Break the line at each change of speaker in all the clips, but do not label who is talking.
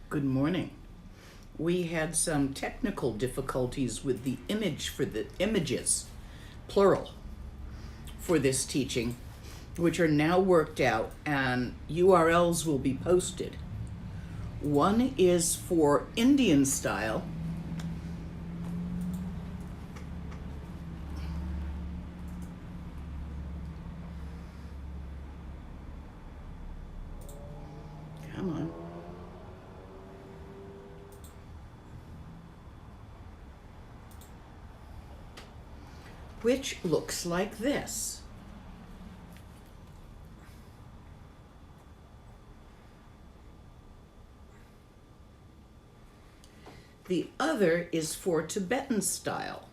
Good morning. We had some technical difficulties with the image for the images, plural, for this teaching, which are now worked out and URLs will be posted. One is for Indian style. Come on. Which looks like this. The other is for Tibetan style,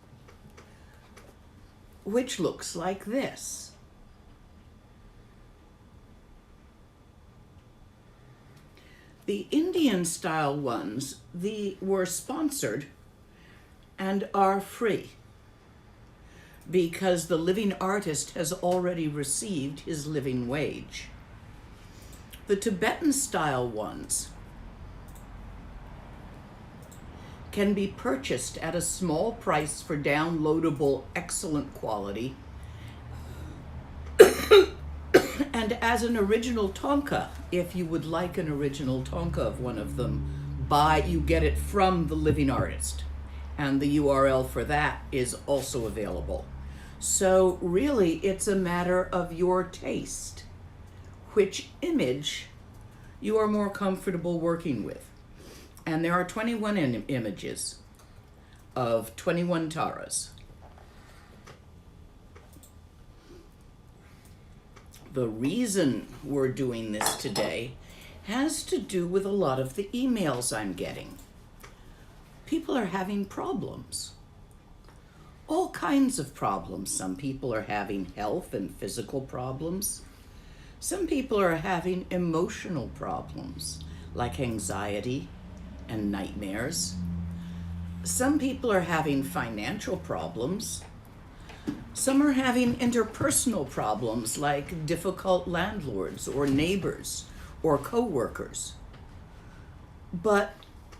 which looks like this. The Indian style ones, were sponsored and are free because the living artist has already received his living wage. The Tibetan style ones can be purchased at a small price for downloadable, excellent quality, and as an original Tonka, if you would like an original Tonka of one of them, you get it from the living artist, and the URL for that is also available. So really, it's a matter of your taste, which image you are more comfortable working with. And there are 21 images of 21 Taras. The reason we're doing this today has to do with a lot of the emails I'm getting. People are having problems. All kinds of problems. Some people are having health and physical problems. Some people are having emotional problems, like anxiety and nightmares. Some people are having financial problems. Some are having interpersonal problems, like difficult landlords or neighbors or co-workers. But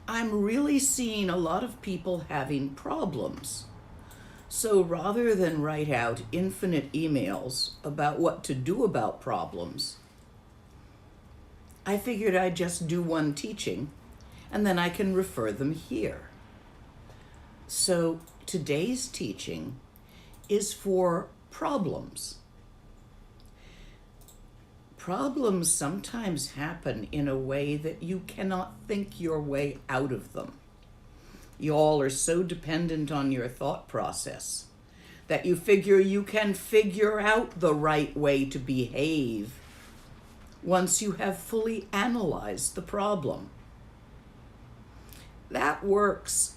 I'm really seeing a lot of people having problems. So rather than write out infinite emails about what to do about problems, I figured I'd just do one teaching and then I can refer them here. So today's teaching is for problems. Problems sometimes happen in a way that you cannot think your way out of them. You all are so dependent on your thought process that you figure you can figure out the right way to behave once you have fully analyzed the problem. That works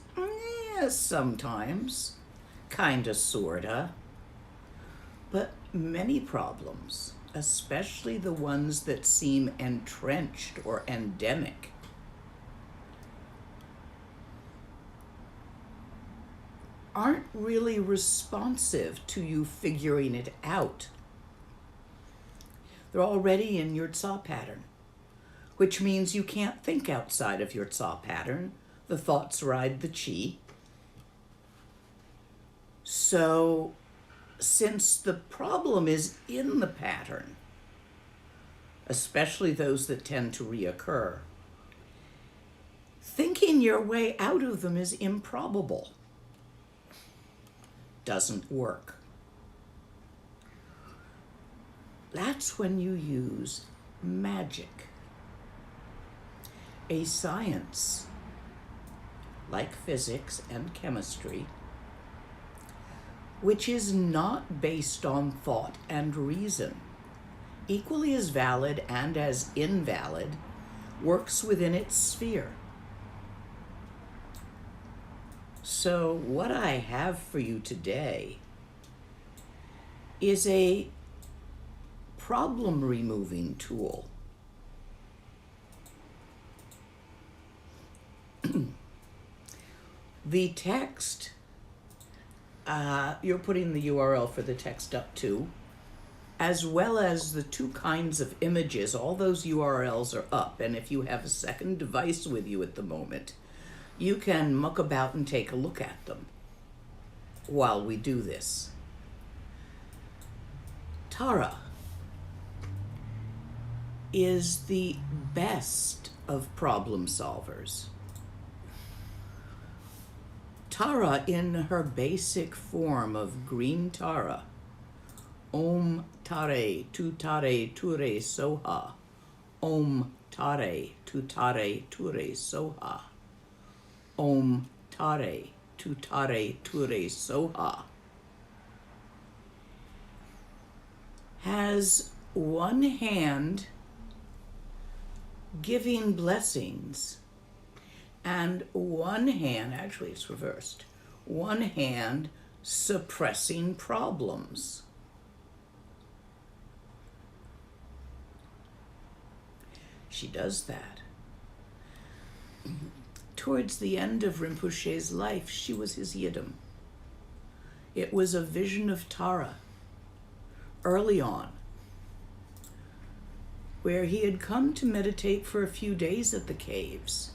sometimes, kinda, sorta, but many problems, especially the ones that seem entrenched or endemic, aren't really responsive to you figuring it out. They're already in your Tsa pattern, which means you can't think outside of your Tsa pattern. The thoughts ride the chi. So, since the problem is in the pattern, especially those that tend to reoccur, thinking your way out of them is improbable. Doesn't work. That's when you use magic, a science like physics and chemistry, which is not based on thought and reason, equally as valid and as invalid, works within its sphere. So what I have for you today is a problem-removing tool. The text, you're putting the URL for the text up too. as well as the two kinds of images. All those URLs are up, and if you have a second device with you at the moment, you can muck about and take a look at them while we do this. Tara is the best of problem solvers. Tara, in her basic form of green Tara, Om Tare Tu Tare Ture Soha, Om Tare Tu Tare Ture Soha, Om Tare Tu Tare Ture Soha, has one hand giving blessings and one hand, actually it's reversed, one hand suppressing problems. She does that. Towards the end of Rinpoche's life, she was his yidam. It was a vision of Tara early on, where he had come to meditate for a few days at the caves.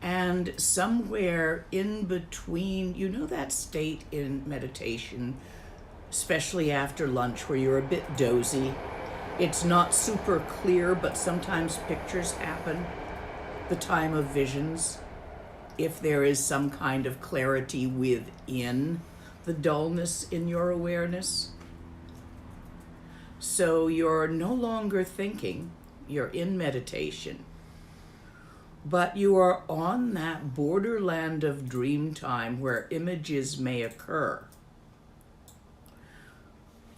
And somewhere in between, you know that state in meditation, especially after lunch, where you're a bit dozy. It's not super clear, but sometimes pictures happen. The time of visions, if there is some kind of clarity within the dullness in your awareness. So you're no longer thinking, you're in meditation, but you are on that borderland of dream time where images may occur.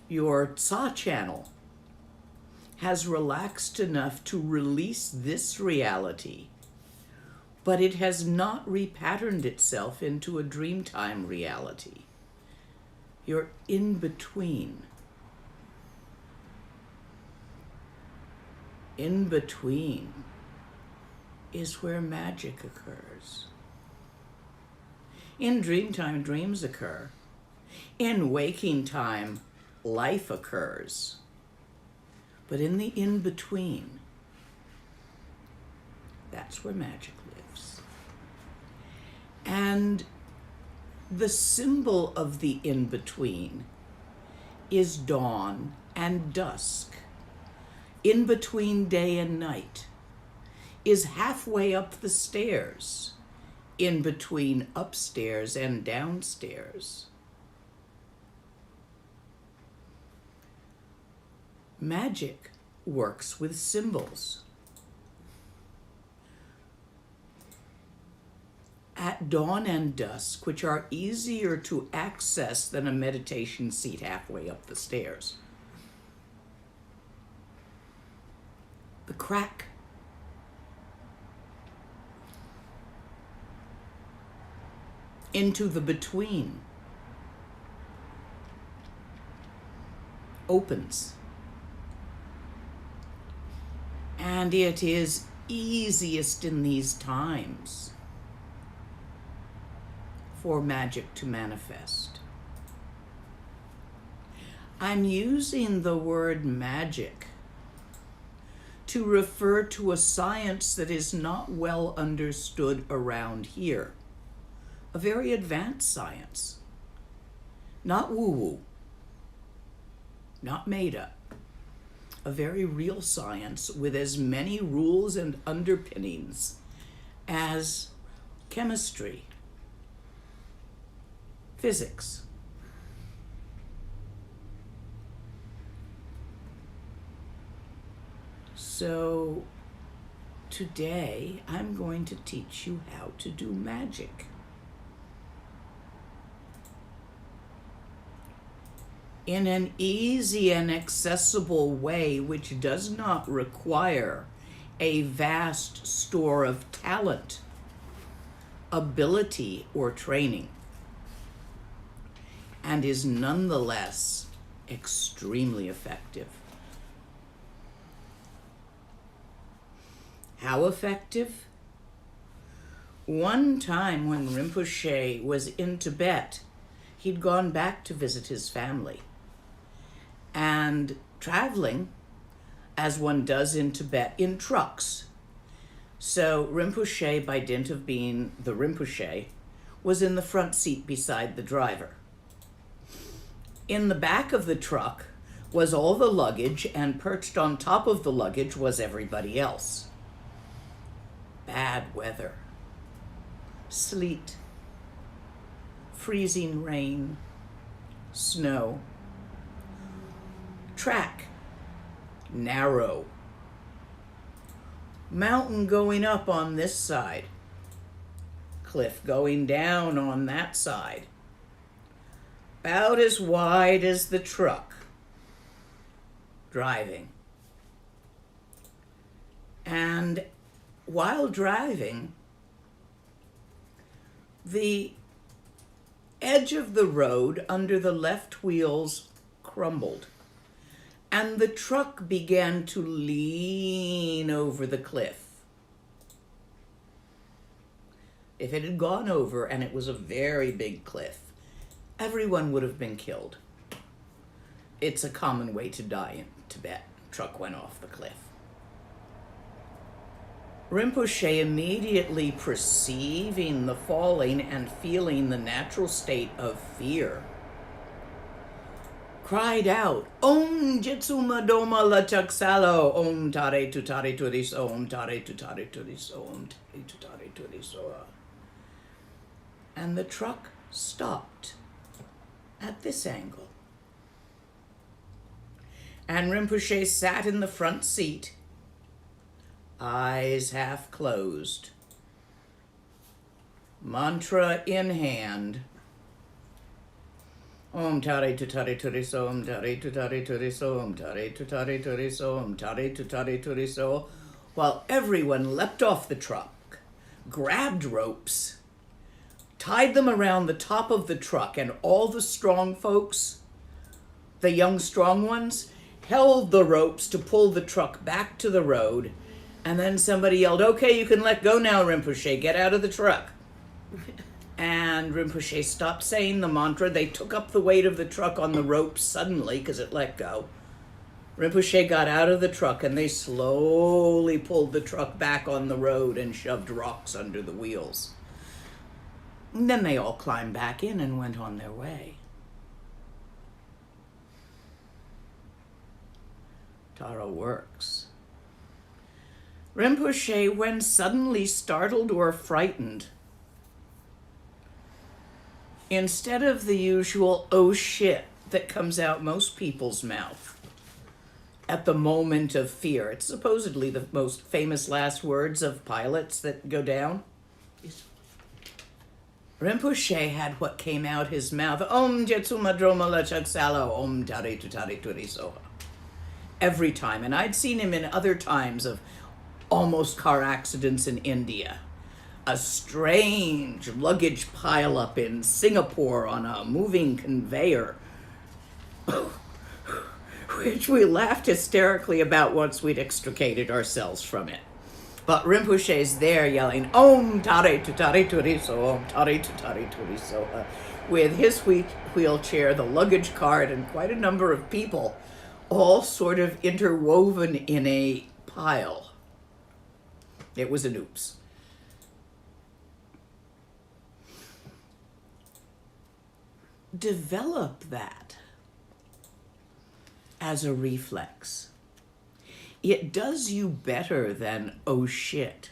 Your Tsa channel has relaxed enough to release this reality, but it has not repatterned itself into a dreamtime reality. You're in between. In between is where magic occurs. In dreamtime, dreams occur. In waking time, life occurs. But in the in-between, that's where magic lives. And the symbol of the in-between is dawn and dusk. In between day and night is halfway up the stairs, in between upstairs and downstairs. Magic works with symbols. At dawn and dusk, which are easier to access than a meditation seat halfway up the stairs, the crack into the between opens. And it is easiest in these times for magic to manifest. I'm using the word magic to refer to a science that is not well understood around here. A very advanced science. Not woo-woo. Not made up. A very real science with as many rules and underpinnings as chemistry, physics. So today I'm going to teach you how to do magic. In an easy and accessible way, which does not require a vast store of talent, ability, or training, and is nonetheless extremely effective. How effective? One time when Rinpoche was in Tibet, he'd gone back to visit his family. and traveling, as one does in Tibet, in trucks. So Rinpoche, by dint of being the Rinpoche, was in the front seat beside the driver. In the back of the truck was all the luggage, and perched on top of the luggage was everybody else. Bad weather. Sleet. Freezing rain. Snow. Track. Narrow. Mountain going up on this side. Cliff going down on that side. About as wide as the truck. Driving. And while driving, the edge of the road under the left wheels crumbled, and the truck began to lean over the cliff. If it had gone over, and it was a very big cliff, everyone would have been killed. It's a common way to die in Tibet. Truck went off the cliff. Rinpoche, immediately perceiving the falling and feeling the natural state of fear, cried out, Om Jitsuma Doma Lachaksalo, Om Tare Tutare Turiso, Om Tare Tutare Turiso, Om Tare Tutare Turiso. And the truck stopped at this angle. And Rinpoche sat in the front seat, eyes half closed, mantra in hand. Om Tare Tutare Turiso, Om Tare Tutare Turiso, Om Tare Tutare Turiso, Om Tare Tutare Turiso, while everyone leapt off the truck, grabbed ropes, tied them around the top of the truck, and all the strong folks, the young strong ones, held the ropes to pull the truck back to the road. And then somebody yelled, okay, you can let go now, Rinpoche, get out of the truck. And Rinpoche stopped saying the mantra. They took up the weight of the truck on the ropes suddenly because it let go. Rinpoche got out of the truck, and they slowly pulled the truck back on the road and shoved rocks under the wheels. And then they all climbed back in and went on their way. Tara works. Rinpoche, when suddenly startled or frightened, instead of the usual oh shit that comes out most people's mouth at the moment of fear, it's supposedly the most famous last words of pilots that go down. Rinpoche had what came out his mouth, Om Jetsuma Droma Lachaksalo, Om Tare Tutare Turiso, every time. And I'd seen him in other times of almost car accidents in India, a strange luggage pileup in Singapore on a moving conveyor, which we laughed hysterically about once we'd extricated ourselves from it. But Rinpoche's there yelling, Om Tare Tutare Turiso, Om Tare Tutare Turiso, with his wheelchair, the luggage cart, and quite a number of people, all sort of interwoven in a pile. It was an oops. Develop that as a reflex. It does you better than oh shit,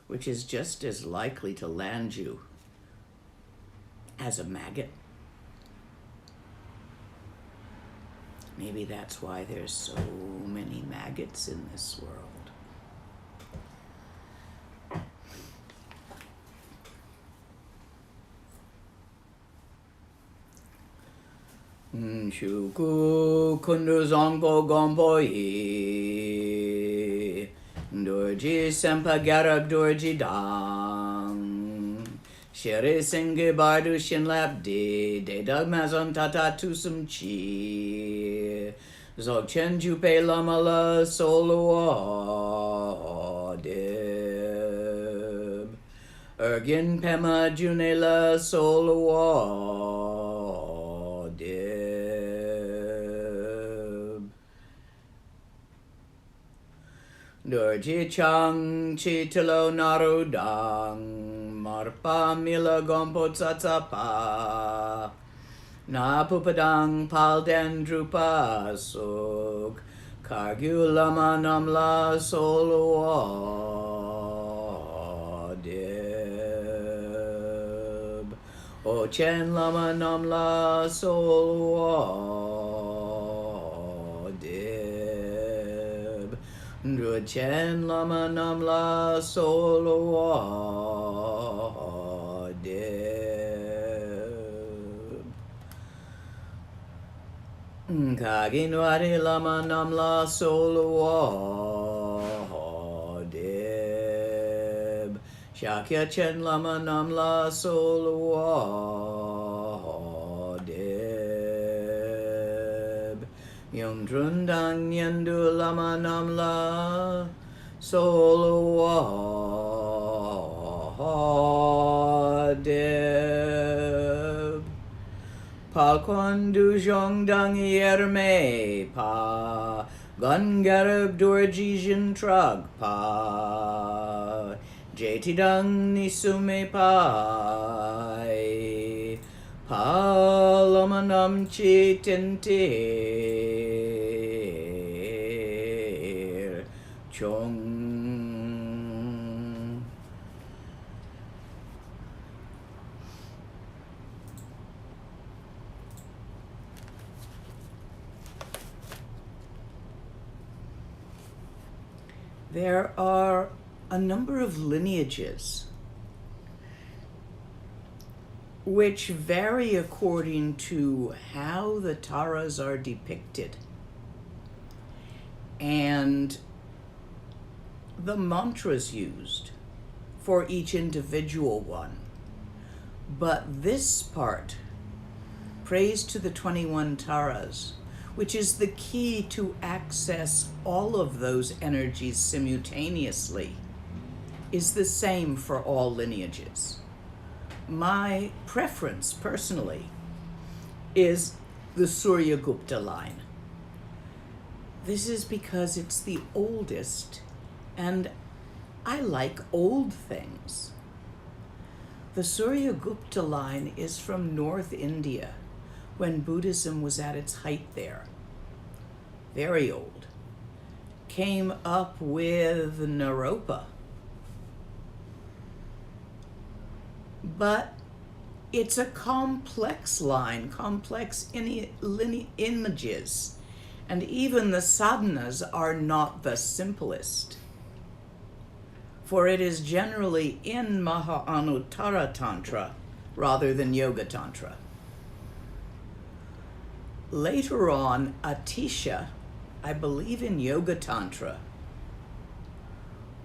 which is just as likely to land you as a maggot. Maybe that's why there's so many maggots in this world. Shuku kundu zongpo gompo yi dorji sempa garab dorji dang shere singe bardu shin lap de dag mazon tata tusum chi zog chen jupe lamala solo deb ergin pema junela solo deb Dorji Chang Chitalo Narudang Marpa Mila Gompo Tsatsapa Na Pupadang Palden Drupa Suk Kargu Lama Namla Solo Dib O Chen Lama Namla Solo Dib Ndru Chen Lama Namla Solo Dib Kaginwari Lama Namla Solo Dib Shakya Chen Lama Namla Solo Dib Yungdrundang Yendu Lama Namla Solo Dib Palkon du Zhong Dang Yerme Pa Gungarab Dorjijin Trug Pa Jeti Dang Nisume Pai Palamanam Chitintir Chong. There are a number of lineages which vary according to how the Taras are depicted and the mantras used for each individual one. But this part, praise to the 21 Taras, which is the key to access all of those energies simultaneously, is the same for all lineages. My preference, personally, is the Surya Gupta line. This is because it's the oldest, and I like old things. The Surya Gupta line is from North India, when Buddhism was at its height there. Very old. Came up with Naropa. But it's a complex line, complex images, and even the sadhanas are not the simplest. For it is generally in Maha-Anuttara Tantra rather than Yoga Tantra. Later on, Atisha, I believe in Yoga Tantra,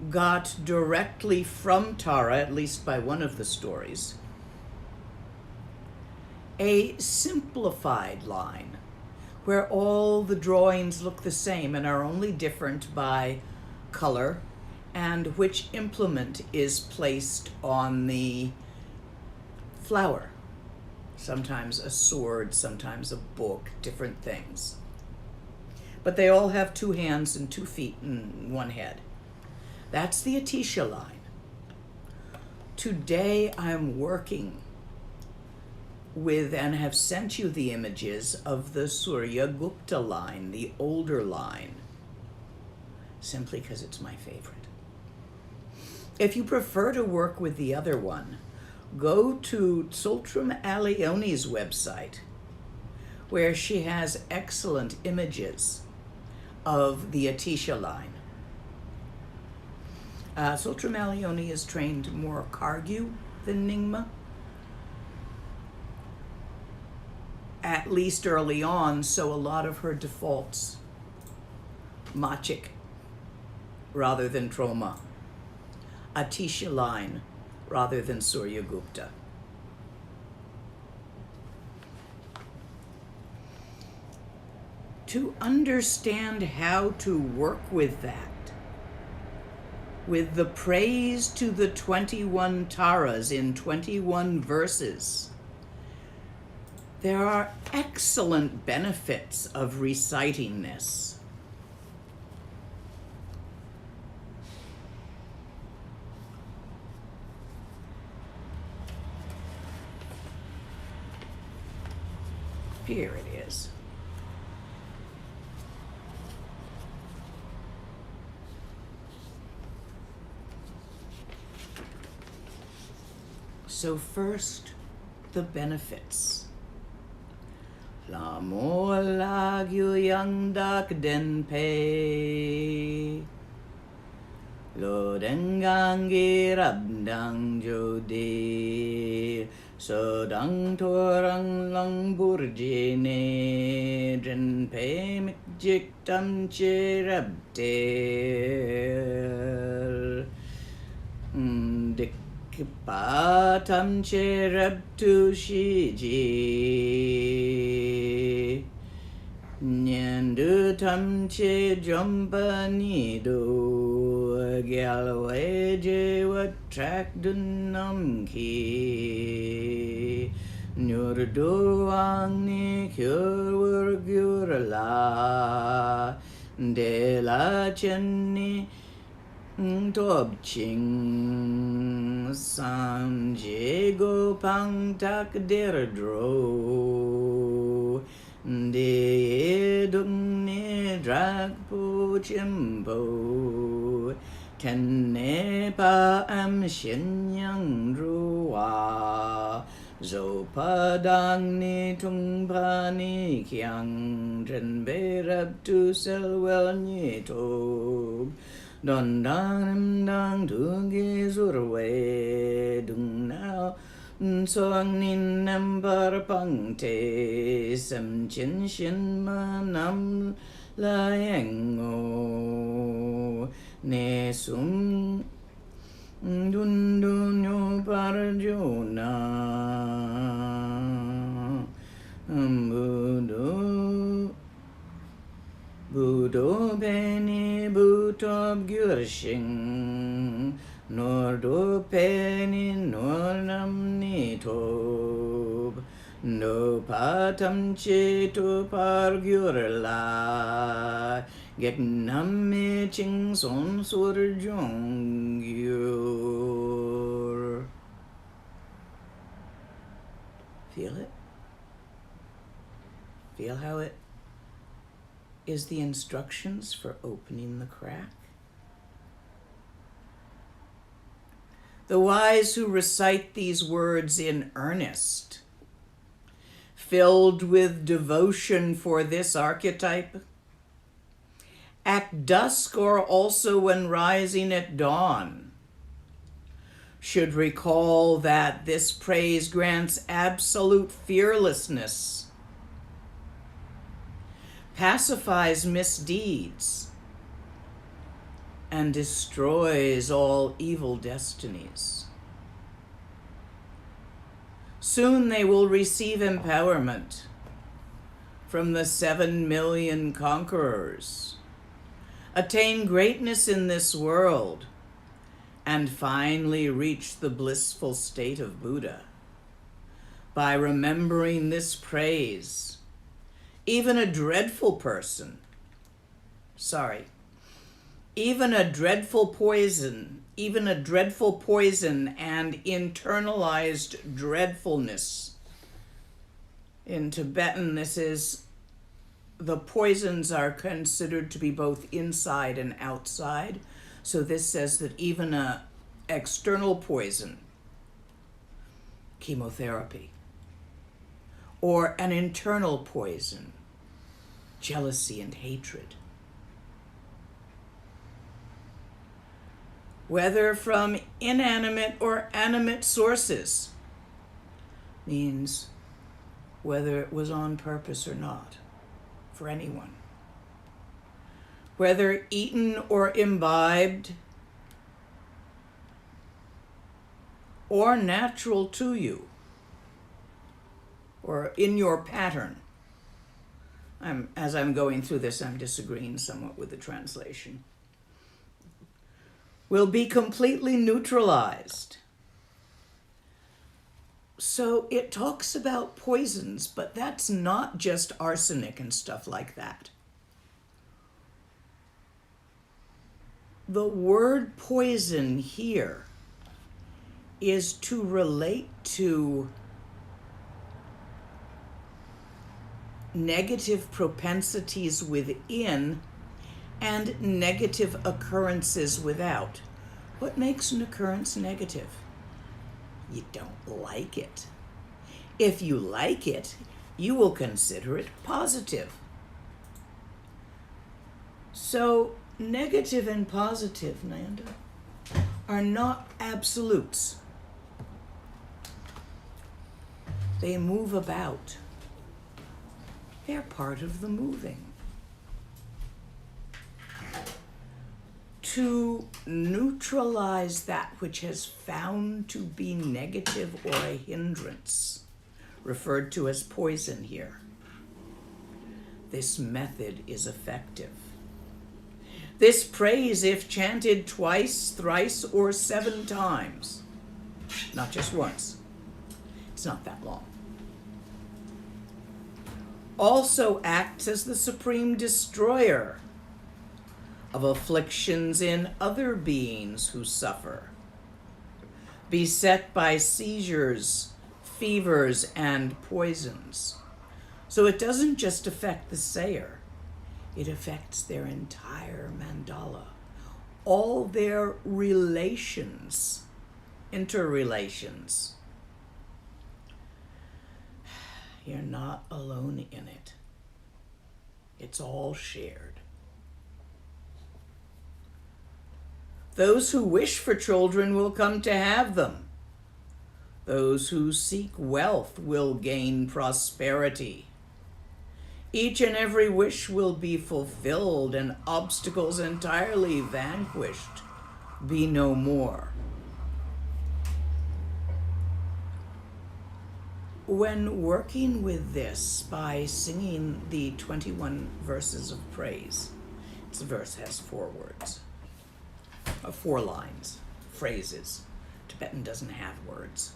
got directly from Tara, at least by one of the stories, a simplified line where all the drawings look the same and are only different by color and which implement is placed on the flower. Sometimes a sword, sometimes a book, different things. But they all have 2 hands and 2 feet and 1 head. That's the Atisha line. Today I'm working with and have sent you the images of the Surya Gupta line, the older line, simply because it's my favorite. If you prefer to work with the other one, go to Tsultrim Alioni's website, where she has excellent images of the Atisha line. Tsultrim Alioni is trained more Kargu than Nyingma, at least early on, so a lot of her defaults Machik rather than Troma, Atisha line rather than Surya Gupta. To understand how to work with that, with the praise to the 21 Taras in 21 verses, there are excellent benefits of reciting this. Here it is. So first, the benefits. La mo lag yu yang dak den pei. Lo dengang gi rab dang jo de. So dang torang lang burji ne. Dren pei mik jik tam che rab tel. Dik pa tam che rab tu shi ji. Nyan du tam che jompa ni do. Gyal we je wat trak dun nam ki. Nyur do ang ni kyur wur gyur la. De la chen ni Tob ching san jego pang tak der dro de dung ne drag po chimpo ten ne pa am shin yang ruwa zo pa dang ni tung pa ni kyang jen be rab tu sel wel ni tob Don dang dang tu gi zur we dung nao song nin nam par pang te sam chin shin ma nam la yang o ne sum dun dun yo par jo na Budo beni butob gyurshing nor do peni nor nam ni tob no patam che to par gyurla get nam me ching son sur jong gyur. Feel it? Feel how it is the instructions for opening the crack? The wise who recite these words in earnest, filled with devotion for this archetype, at dusk or also when rising at dawn, should recall that this praise grants absolute fearlessness, pacifies misdeeds, and destroys all evil destinies. Soon they will receive empowerment from the 7 million conquerors, attain greatness in this world, and finally reach the blissful state of Buddha by remembering this praise. Even a dreadful poison and internalized dreadfulness. In Tibetan, the poisons are considered to be both inside and outside. So this says that even a external poison, chemotherapy, or an internal poison, jealousy and hatred, whether from inanimate or animate sources, means whether it was on purpose or not for anyone, whether eaten or imbibed or natural to you or in your pattern. As I'm going through this, I'm disagreeing somewhat with the translation. Will be completely neutralized. So it talks about poisons, but that's not just arsenic and stuff like that. The word poison here is to relate to negative propensities within and negative occurrences without. What makes an occurrence negative? You don't like it. If you like it, you will consider it positive. So, negative and positive, Nanda, are not absolutes. They move about. They're part of the moving. To neutralize that which has found to be negative or a hindrance, referred to as poison here, this method is effective. This praise, if chanted twice, thrice, or 7 times, not just once, it's not that long, also acts as the supreme destroyer of afflictions in other beings who suffer, beset by seizures, fevers, and poisons. So it doesn't just affect the sayer, it affects their entire mandala, all their relations, interrelations. You're not alone in it. It's all shared. Those who wish for children will come to have them. Those who seek wealth will gain prosperity. Each and every wish will be fulfilled and obstacles entirely vanquished, be no more. When working with this by singing the 21 verses of praise, each verse has 4 words, 4 lines, phrases. Tibetan doesn't have words.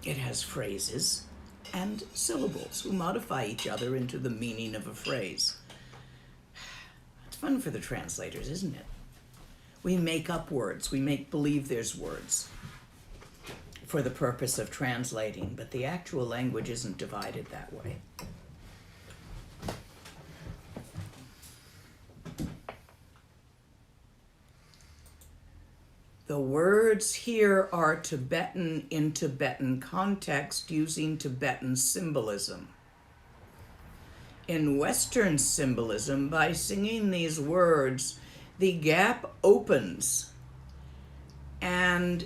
It has phrases and syllables who modify each other into the meaning of a phrase. It's fun for the translators, isn't it? We make up words. We make believe there's words for the purpose of translating, but the actual language isn't divided that way. The words here are Tibetan in Tibetan context using Tibetan symbolism. In Western symbolism, by singing these words, the gap opens and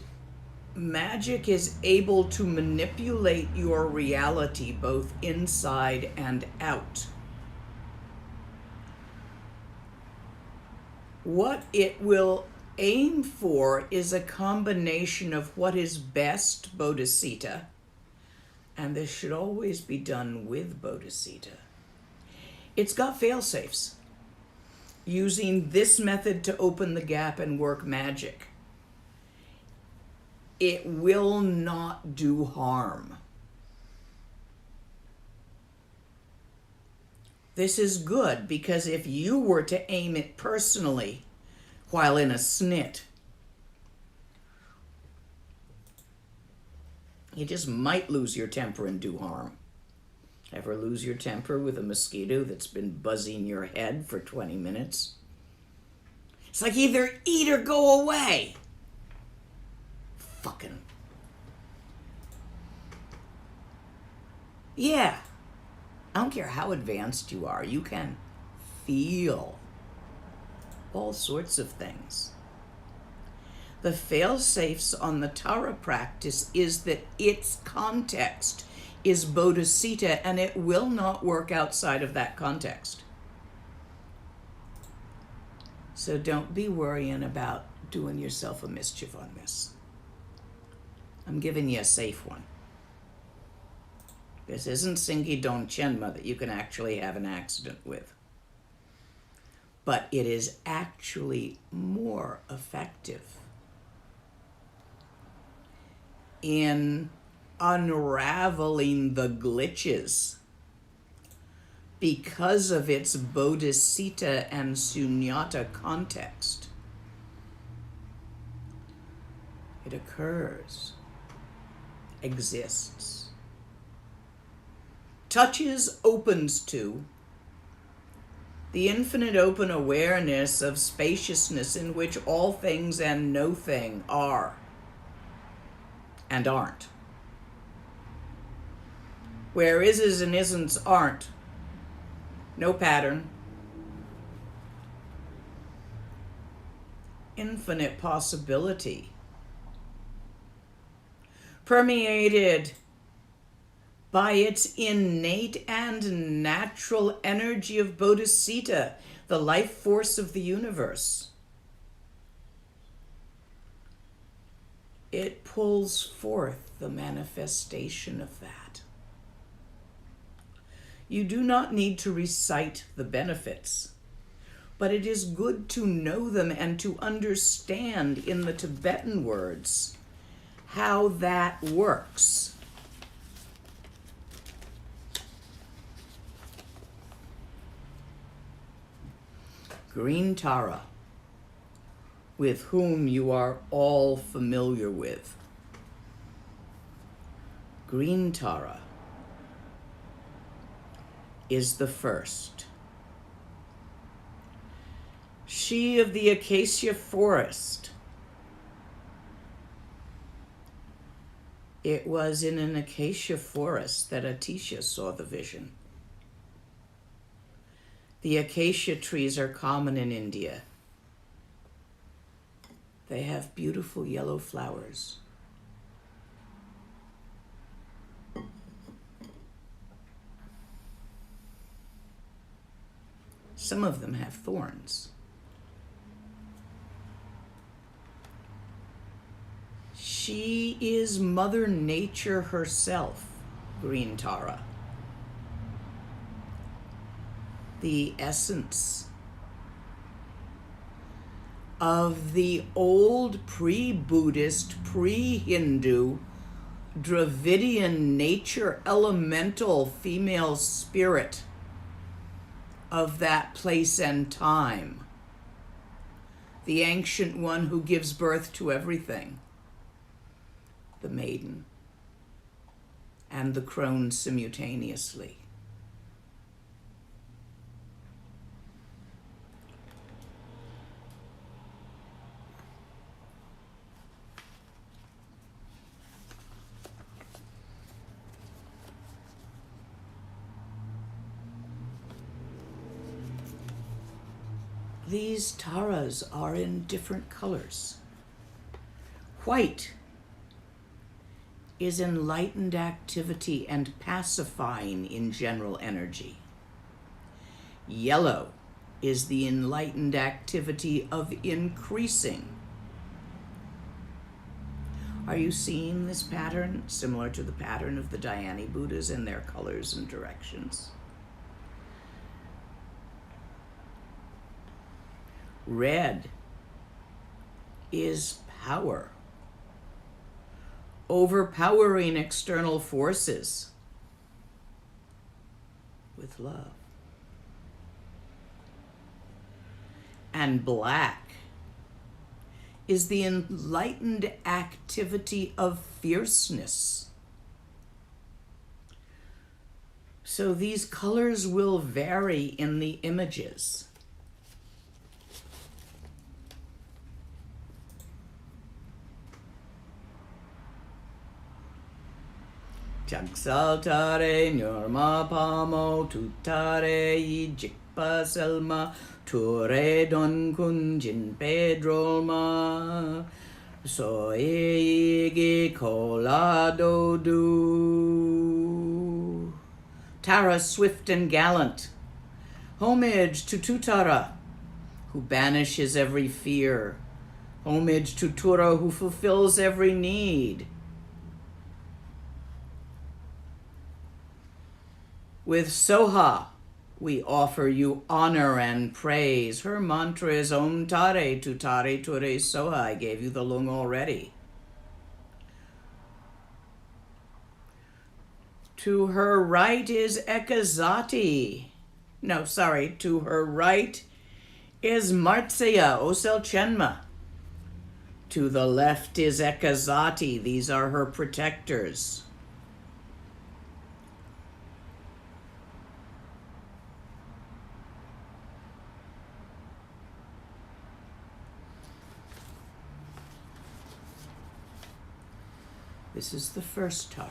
magic is able to manipulate your reality both inside and out. What it will aim for is a combination of what is best Bodhicitta, and this should always be done with Bodhicitta. It's got fail-safes, using this method to open the gap and work magic. It will not do harm. This is good because if you were to aim it personally while in a snit, you just might lose your temper and do harm. Ever lose your temper with a mosquito that's been buzzing your head for 20 minutes? It's like either eat or go away. Fucking. Yeah. I don't care how advanced you are. You can feel all sorts of things. The fail-safes on the Tara practice is that its context is Bodhicitta and it will not work outside of that context. So don't be worrying about doing yourself a mischief on this. I'm giving you a safe one. This isn't Singi Don Chenma that you can actually have an accident with. But it is actually more effective in unraveling the glitches because of its Bodhicitta and Sunyata context. It occurs, exists. touches opens to the infinite open awareness of spaciousness in which all things and no thing are and aren't. Where is and isn't aren't. No pattern. Infinite possibility. Permeated by its innate and natural energy of Bodhicitta, the life force of the universe. It pulls forth the manifestation of that. You do not need to recite the benefits, but it is good to know them and to understand in the Tibetan words how that works. Green Tara, with whom you are all familiar with. Green Tara is the first. She of the acacia forest. It was in an acacia forest that Atisha saw the vision. The acacia trees are common in India. They have beautiful yellow flowers. Some of them have thorns. She is Mother Nature herself, Green Tara. The essence of the old pre-Buddhist, pre-Hindu, Dravidian nature elemental female spirit of that place and time. The ancient one who gives birth to everything. The maiden and the crone simultaneously. These taras are in different colors. White is enlightened activity and pacifying in general energy. Yellow is the enlightened activity of increasing. Are you seeing this pattern, similar to the pattern of the Dhyani Buddhas in their colors and directions? Red is power, overpowering external forces with love. And black is the enlightened activity of fierceness. So these colors will vary in the images. Chaksaltare Nyorma Pamo Tutare Jikpa Selma Ture Don Kunjin Pedrolma Soegi Colado Du. Tara swift and gallant. Homage to Tutara, who banishes every fear. Homage to Tura, who fulfills every need. With Soha, we offer you honor and praise. Her mantra is Om Tare Tutare Ture Soha. I gave you the lung already. To her right is Ekazati. No, sorry. To her right is Martsaya Osel Chenma. To the left is Ekazati. These are her protectors. This is the first Tara.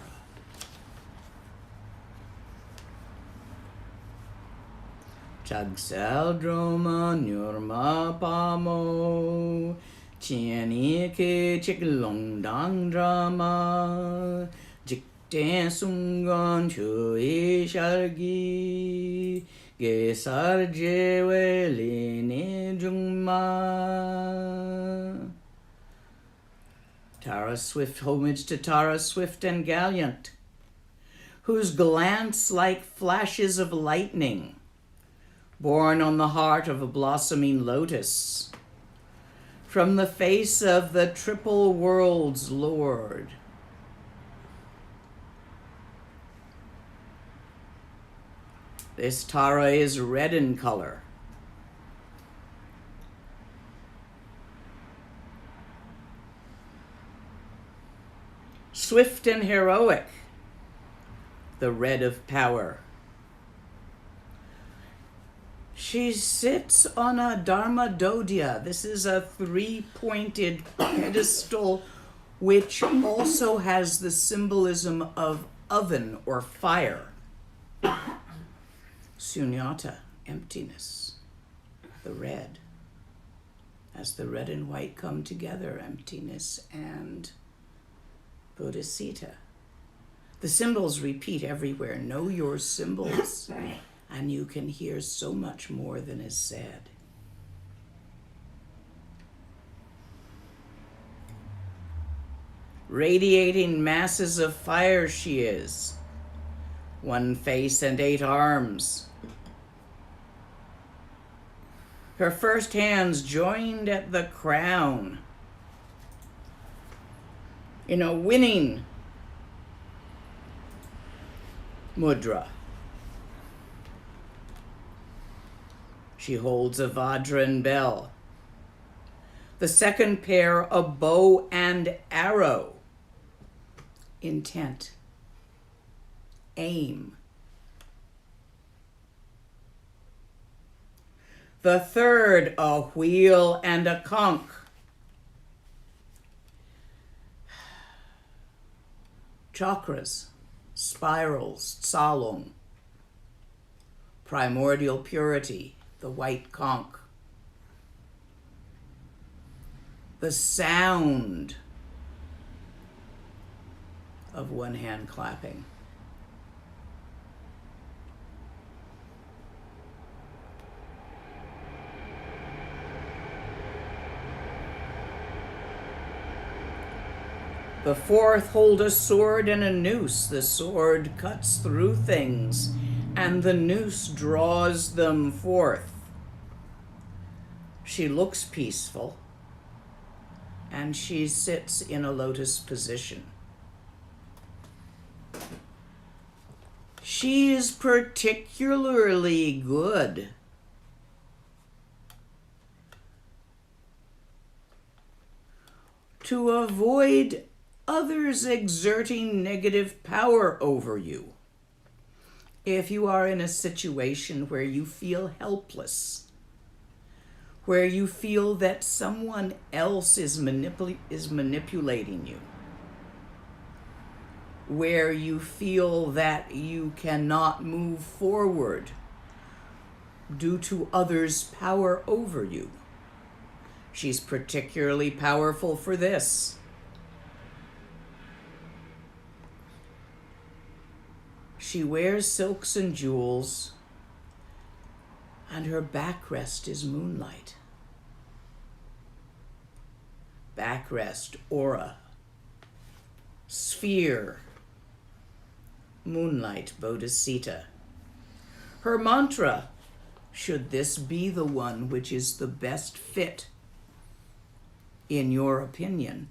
Chagsal droma nyurma pamo chiani ke chiklong dang drama jikten sungan chui shargi ge sarje we line jungma. Tara Swift, homage to Tara Swift and Gallant, whose glance like flashes of lightning, born on the heart of a blossoming lotus, from the face of the triple world's Lord. This Tara is red in color. Swift and heroic, the red of power. She sits on a Dharma Dodya. This is a three-pointed pedestal which also has the symbolism of oven or fire. Sunyata, emptiness, the red. As the red and white come together, emptiness and Bodhicitta. The symbols repeat everywhere. Know your symbols, and you can hear so much more than is said. Radiating masses of fire she is. One face and 8 arms. Her first hands joined at the crown in a winning mudra. She holds a Vajrayana bell. The second pair, a bow and arrow. Intent. Aim. The third, a wheel and a conch. Chakras, spirals, tsalung. Primordial purity, the white conch. The sound of one hand clapping. The fourth hold a sword and a noose. The sword cuts through things, and the noose draws them forth. She looks peaceful, and she sits in a lotus position. She is particularly good to avoid others exerting negative power over you. If you are in a situation where you feel helpless, where you feel that someone else is manipulating you, where you feel that you cannot move forward due to others' power over you, she's particularly powerful for this. She wears silks and jewels, and her backrest is moonlight. Backrest, aura, sphere, moonlight, Bodhicitta. Her mantra, should this be the one which is the best fit, in your opinion,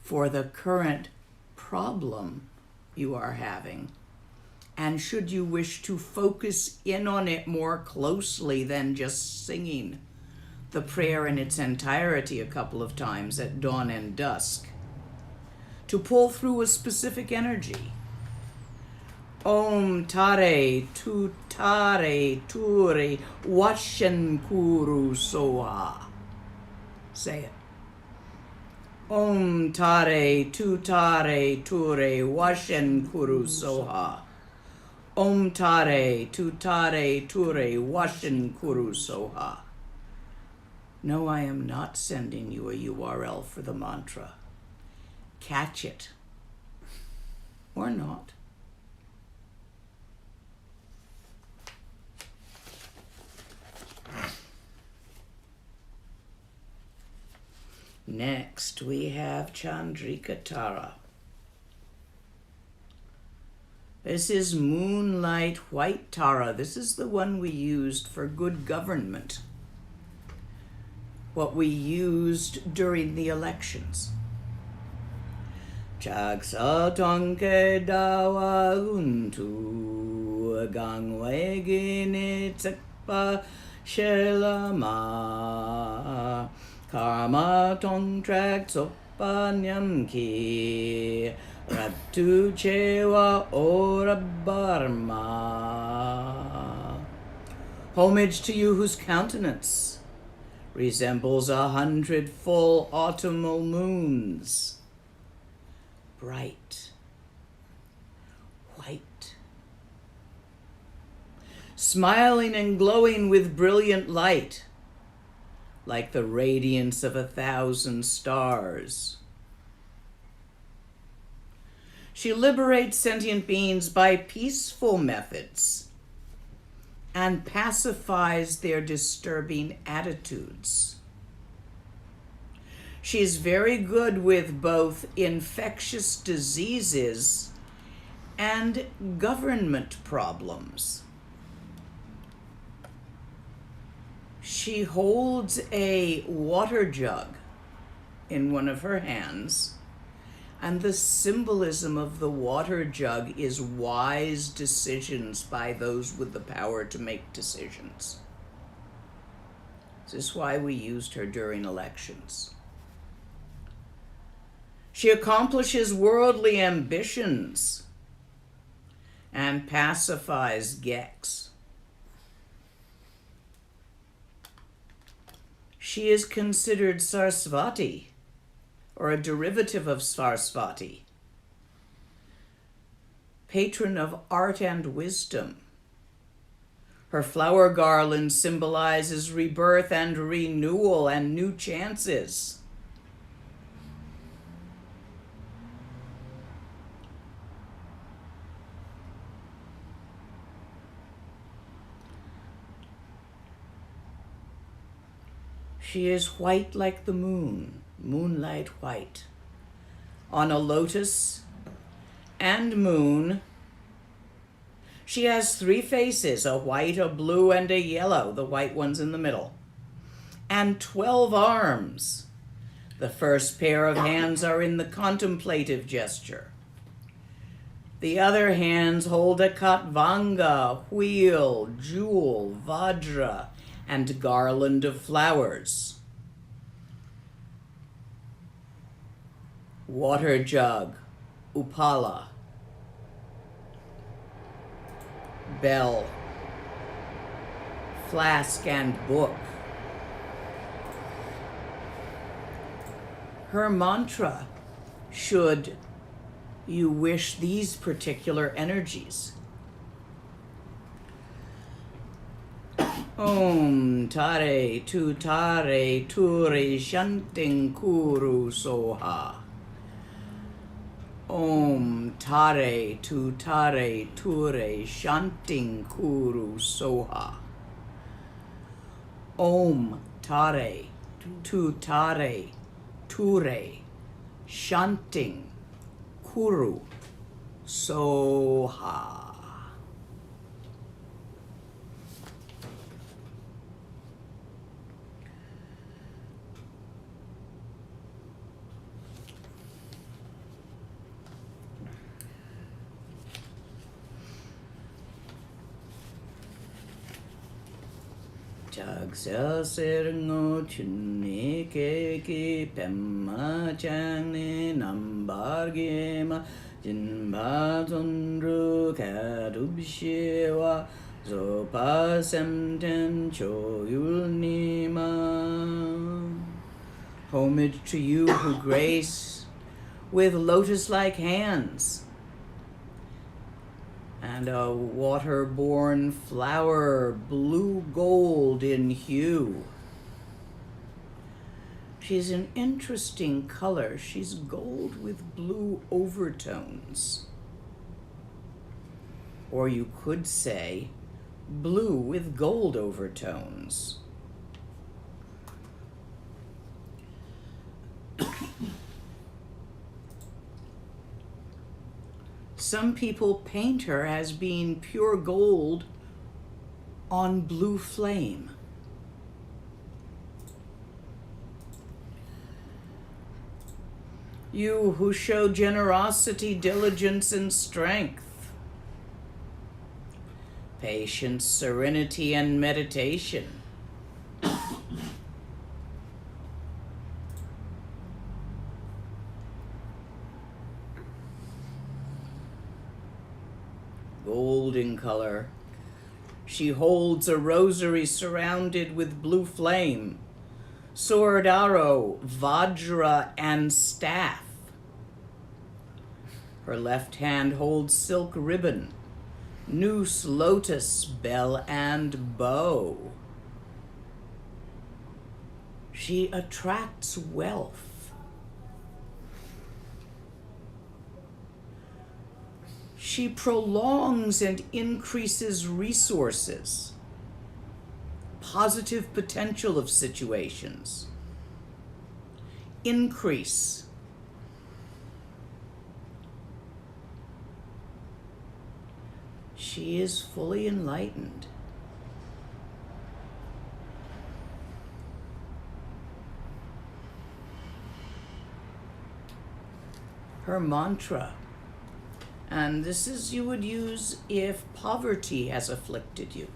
for the current problem you are having, and should you wish to focus in on it more closely than just singing the prayer in its entirety a couple of times at dawn and dusk, to pull through a specific energy. Om tare tu tare ture washen kuru soha. Say it. Om Tare Tu Tare Ture Washen Kuru Soha. Om Tare Tu Tare Ture Washen Kuru Soha. No, I am not sending you a URL for the mantra. Catch it. Or not. Next, we have Chandrika Tara. This is Moonlight White Tara. This is the one we used for good government. What we used during the elections. Chaksa tonke dawa untu gangwe gine tsekpa shelama karma tong trak sopanyam ki ratu chewa ora barma. Homage to you whose countenance resembles 100 full autumnal moons. Bright, white, smiling and glowing with brilliant light, like the radiance of 1,000 stars. She liberates sentient beings by peaceful methods and pacifies their disturbing attitudes. She is very good with both infectious diseases and government problems. She holds a water jug in one of her hands, and the symbolism of the water jug is wise decisions by those with the power to make decisions. This is why we used her during elections. She accomplishes worldly ambitions and pacifies Gex. She is considered Sarasvati, or a derivative of Sarasvati, patron of art and wisdom. Her flower garland symbolizes rebirth and renewal and new chances. She is white like the moon, moonlight white, on a lotus and moon. She has 3 faces, a white, a blue, and a yellow, the white one's in the middle, and 12 arms. The first pair of hands are in the contemplative gesture. The other hands hold a katvanga, wheel, jewel, vajra, and garland of flowers. Water jug, upala. Bell, flask, and book. Her mantra, should you wish these particular energies. Om Tare Tu Tare Ture Shanting Kuru Soha. Om Tare Tu Tare Ture Shanting Kuru Soha. Om Tare Tu Tare Ture Shanting Kuru Soha. Chaksa serno chunni keki pemma changni nambargema jinba zondru kadubshewa zopa semten choyulnima. Homage to you who grace with lotus-like hands and a water-borne flower, blue gold in hue. She's an interesting color. She's gold with blue overtones. Or you could say blue with gold overtones. Some people paint her as being pure gold on blue flame. You who show generosity, diligence, and strength, patience, serenity, and meditation. Golden color. She holds a rosary surrounded with blue flame, sword, arrow, vajra, and staff. Her left hand holds silk ribbon, noose, lotus, bell, and bow. She attracts wealth. She prolongs and increases resources, positive potential of situations, increase. She is fully enlightened. Her mantra, and this is you would use if poverty has afflicted you.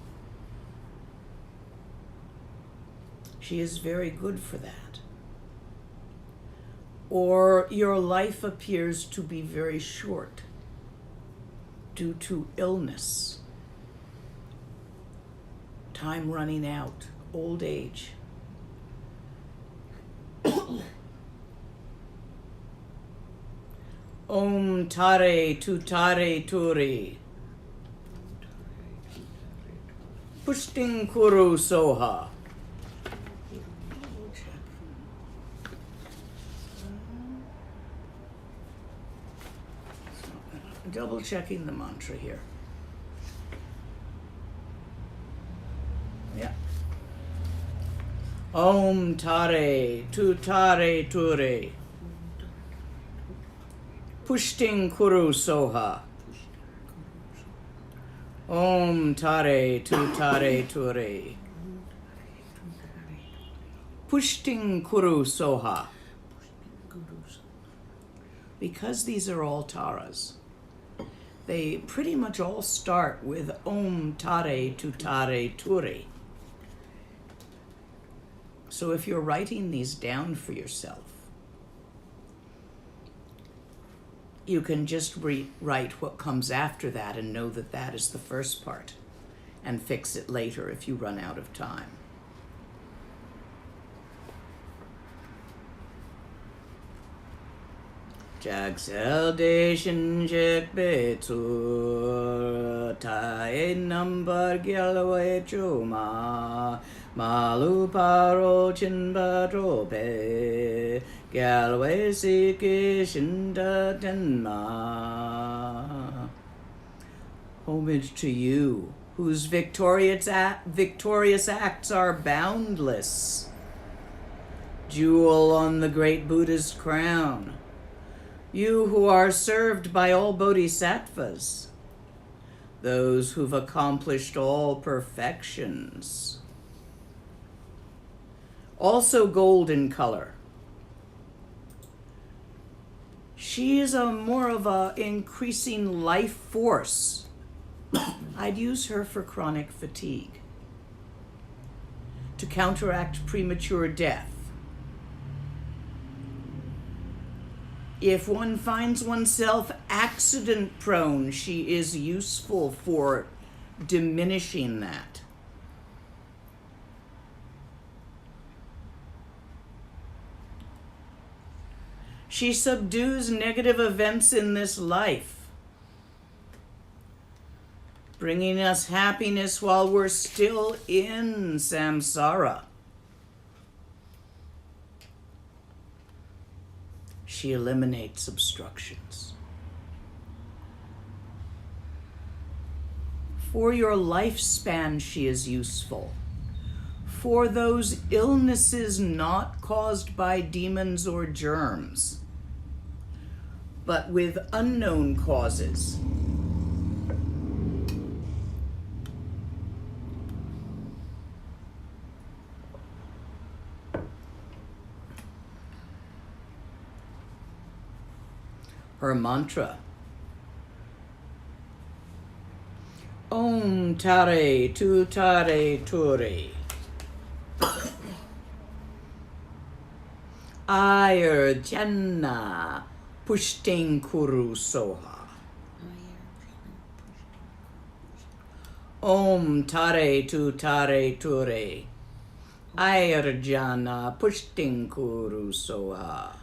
She is very good for that. Or your life appears to be very short due to illness, time running out, old age. Om Tare Tutare Turi. Pushting Kuru Soha. Double checking the mantra here. Yeah. Om Tare Tutare Ture. Pushting Kuru Soha. Om Tare Tutare Ture. Pushting Kuru Soha. Because these are all Taras, they pretty much all start with Om Tare Tutare Ture. So if you're writing these down for yourself, you can just rewrite what comes after that and know that that is the first part and fix it later if you run out of time. Jagsel Deshin Jek Betur Tai Number Gelwe Chuma Malu Paro Chinba Trope Galway Siki Shinda Tenma. Homage to you, whose victorious acts are boundless. Jewel on the great Buddha's crown. You who are served by all bodhisattvas, those who've accomplished all perfections. Also golden color. She is more of a increasing life force. I'd use her for chronic fatigue, to counteract premature death. If one finds oneself accident prone, she is useful for diminishing that. She subdues negative events in this life, bringing us happiness while we're still in samsara. She eliminates obstructions. For your lifespan, she is useful. For those illnesses not caused by demons or germs, but with unknown causes. Her mantra: Om Tare Tu Tare Ture. Ayur Janna Pushting Kuru Soha. Om Tare Tu Tare Ture. Ayur Janna Pushting Kuru Soha.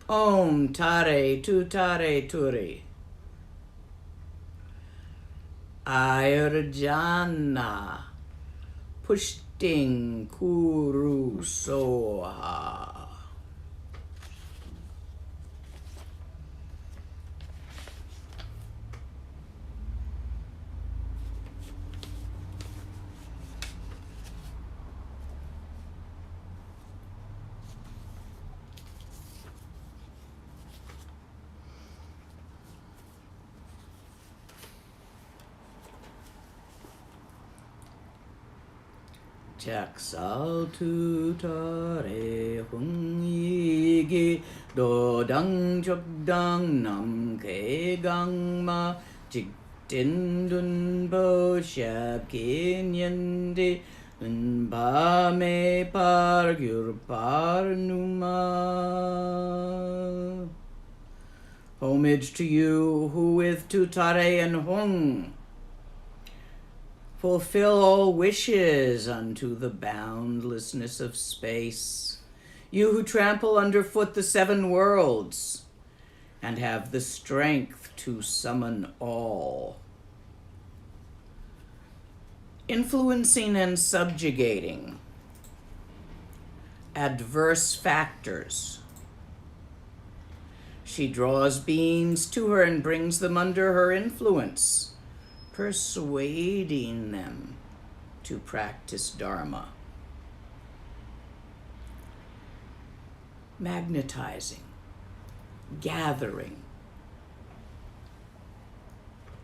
Om Tare Tu Tare Ture. Ayur Janna Pushting Kuru Soha. Chaksal tu tare hung yigi do dang chok dang nam ke gang ma jik tin dun bo shab kin yende un ba me par gyur par numa. Homage to you who with tutare and hung fulfill all wishes unto the boundlessness of space. You who trample underfoot the 7 worlds and have the strength to summon all. Influencing and subjugating adverse factors. She draws beings to her and brings them under her influence, persuading them to practice Dharma. Magnetizing, gathering,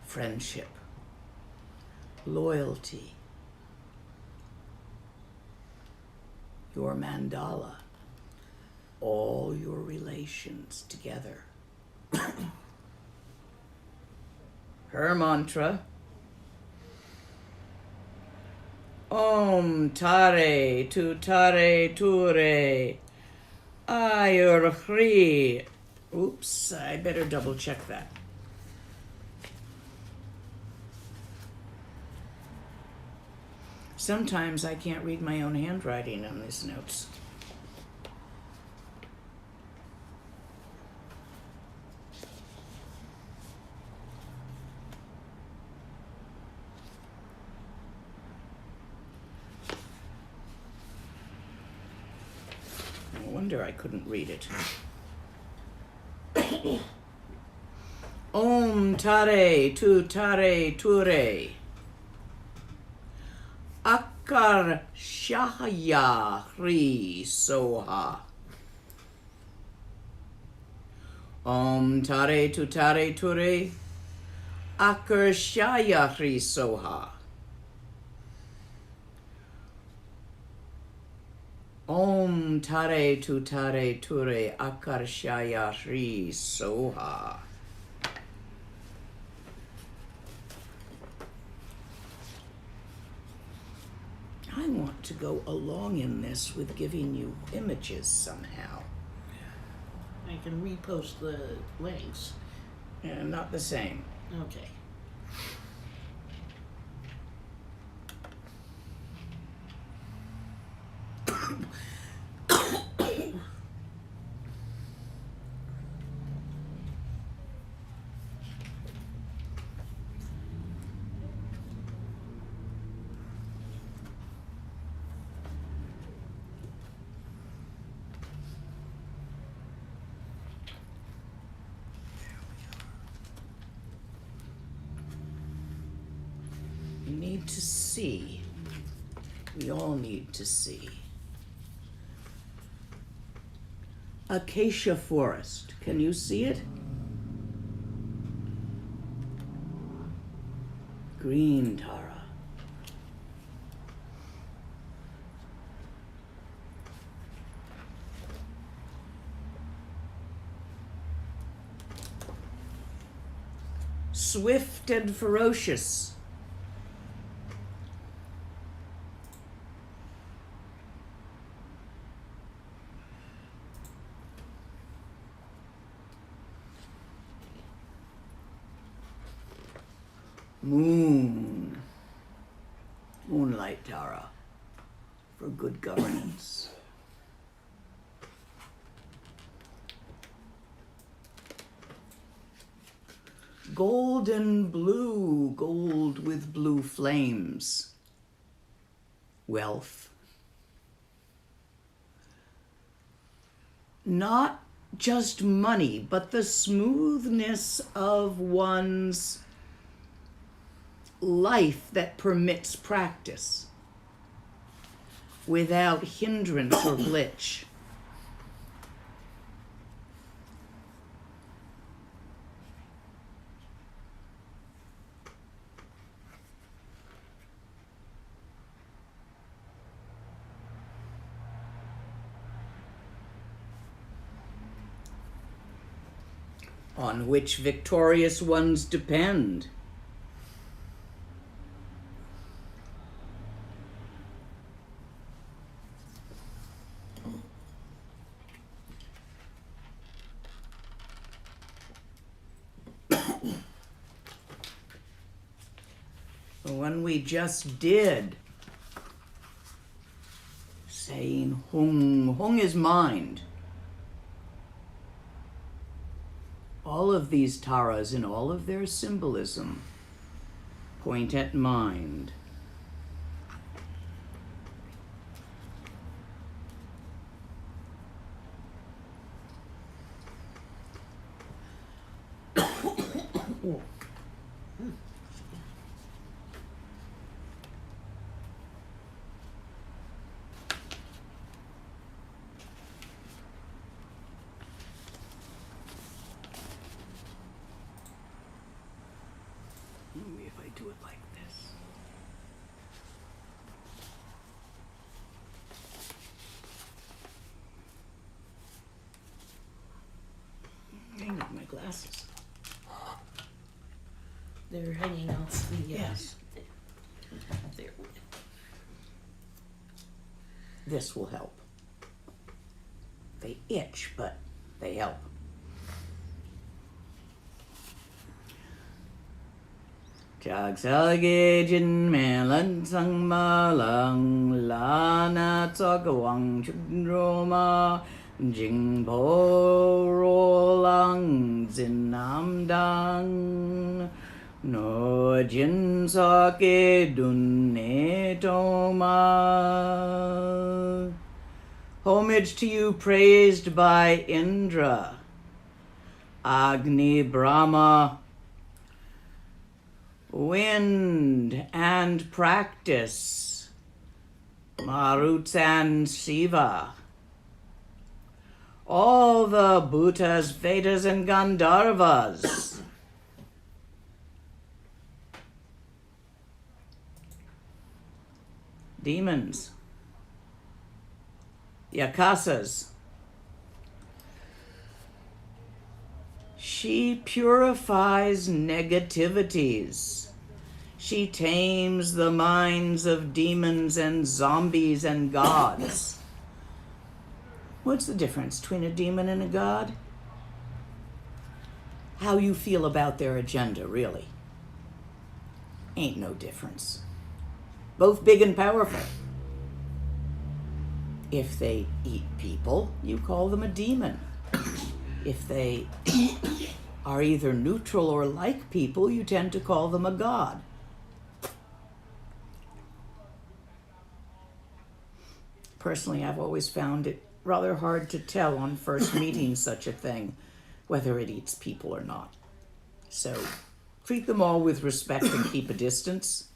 friendship, loyalty, your mandala, all your relations together. Her mantra: Om Tare Tu Tare Ture Ayur Hri. Oops, I better double check that. Sometimes I can't read my own handwriting on these notes. No wonder I couldn't read it. Om Tare Tu Tare Ture Akar Shahya Hri Soha. Om Tare Tu Tare Ture Akar Shahya Hri Soha. Om Tare Tu Tare Ture Akar Shahya Hri Soha. I want to go along in this with giving you images somehow.
I can repost the links.
Not the same.
Okay.
to see. We all need to see. Acacia forest. Can you see it? Green Tara. Swift and ferocious. Moonlight Tara, for good governance. Golden blue, gold with blue flames. Wealth. Not just money, but the smoothness of one's life that permits practice without hindrance or glitch. On which victorious ones depend. The one we just did, saying Hung. Hung is mind. All of these taras in all of their symbolism point at mind. Maybe if I do it like this. I need my glasses.
They're hanging out the
Yes.
there.
This will help. They itch, but they help. Chag salge jin man lan sang ma lang la na tsog wang chun ro ma jing po ro lang zin nam dang no jin sa ke dun ne to ma. Homage to you praised by Indra, Agni Brahma, wind and practice, Maruts and Shiva, all the Bhutas, Vedas, and Gandharvas, demons, Yakasas. She purifies negativities. She tames the minds of demons and zombies and gods. What's the difference between a demon and a god? How you feel about their agenda, really. Ain't no difference. Both big and powerful. If they eat people, you call them a demon. If they are either neutral or like people, you tend to call them a god. Personally, I've always found it rather hard to tell on first meeting such a thing, whether it eats people or not. So treat them all with respect and keep a distance.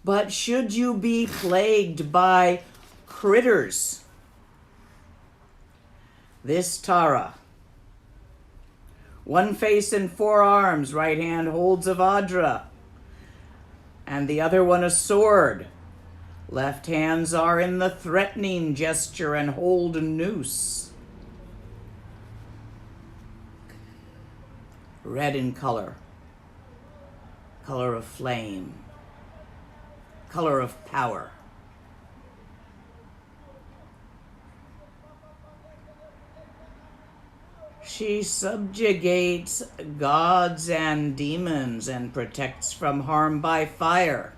But should you be plagued by critters, this Tara, one face and 4 arms, right hand holds a Vajra, and the other one a sword. Left hands are in the threatening gesture and hold a noose. Red in color, color of flame, color of power. She subjugates gods and demons and protects from harm by fire.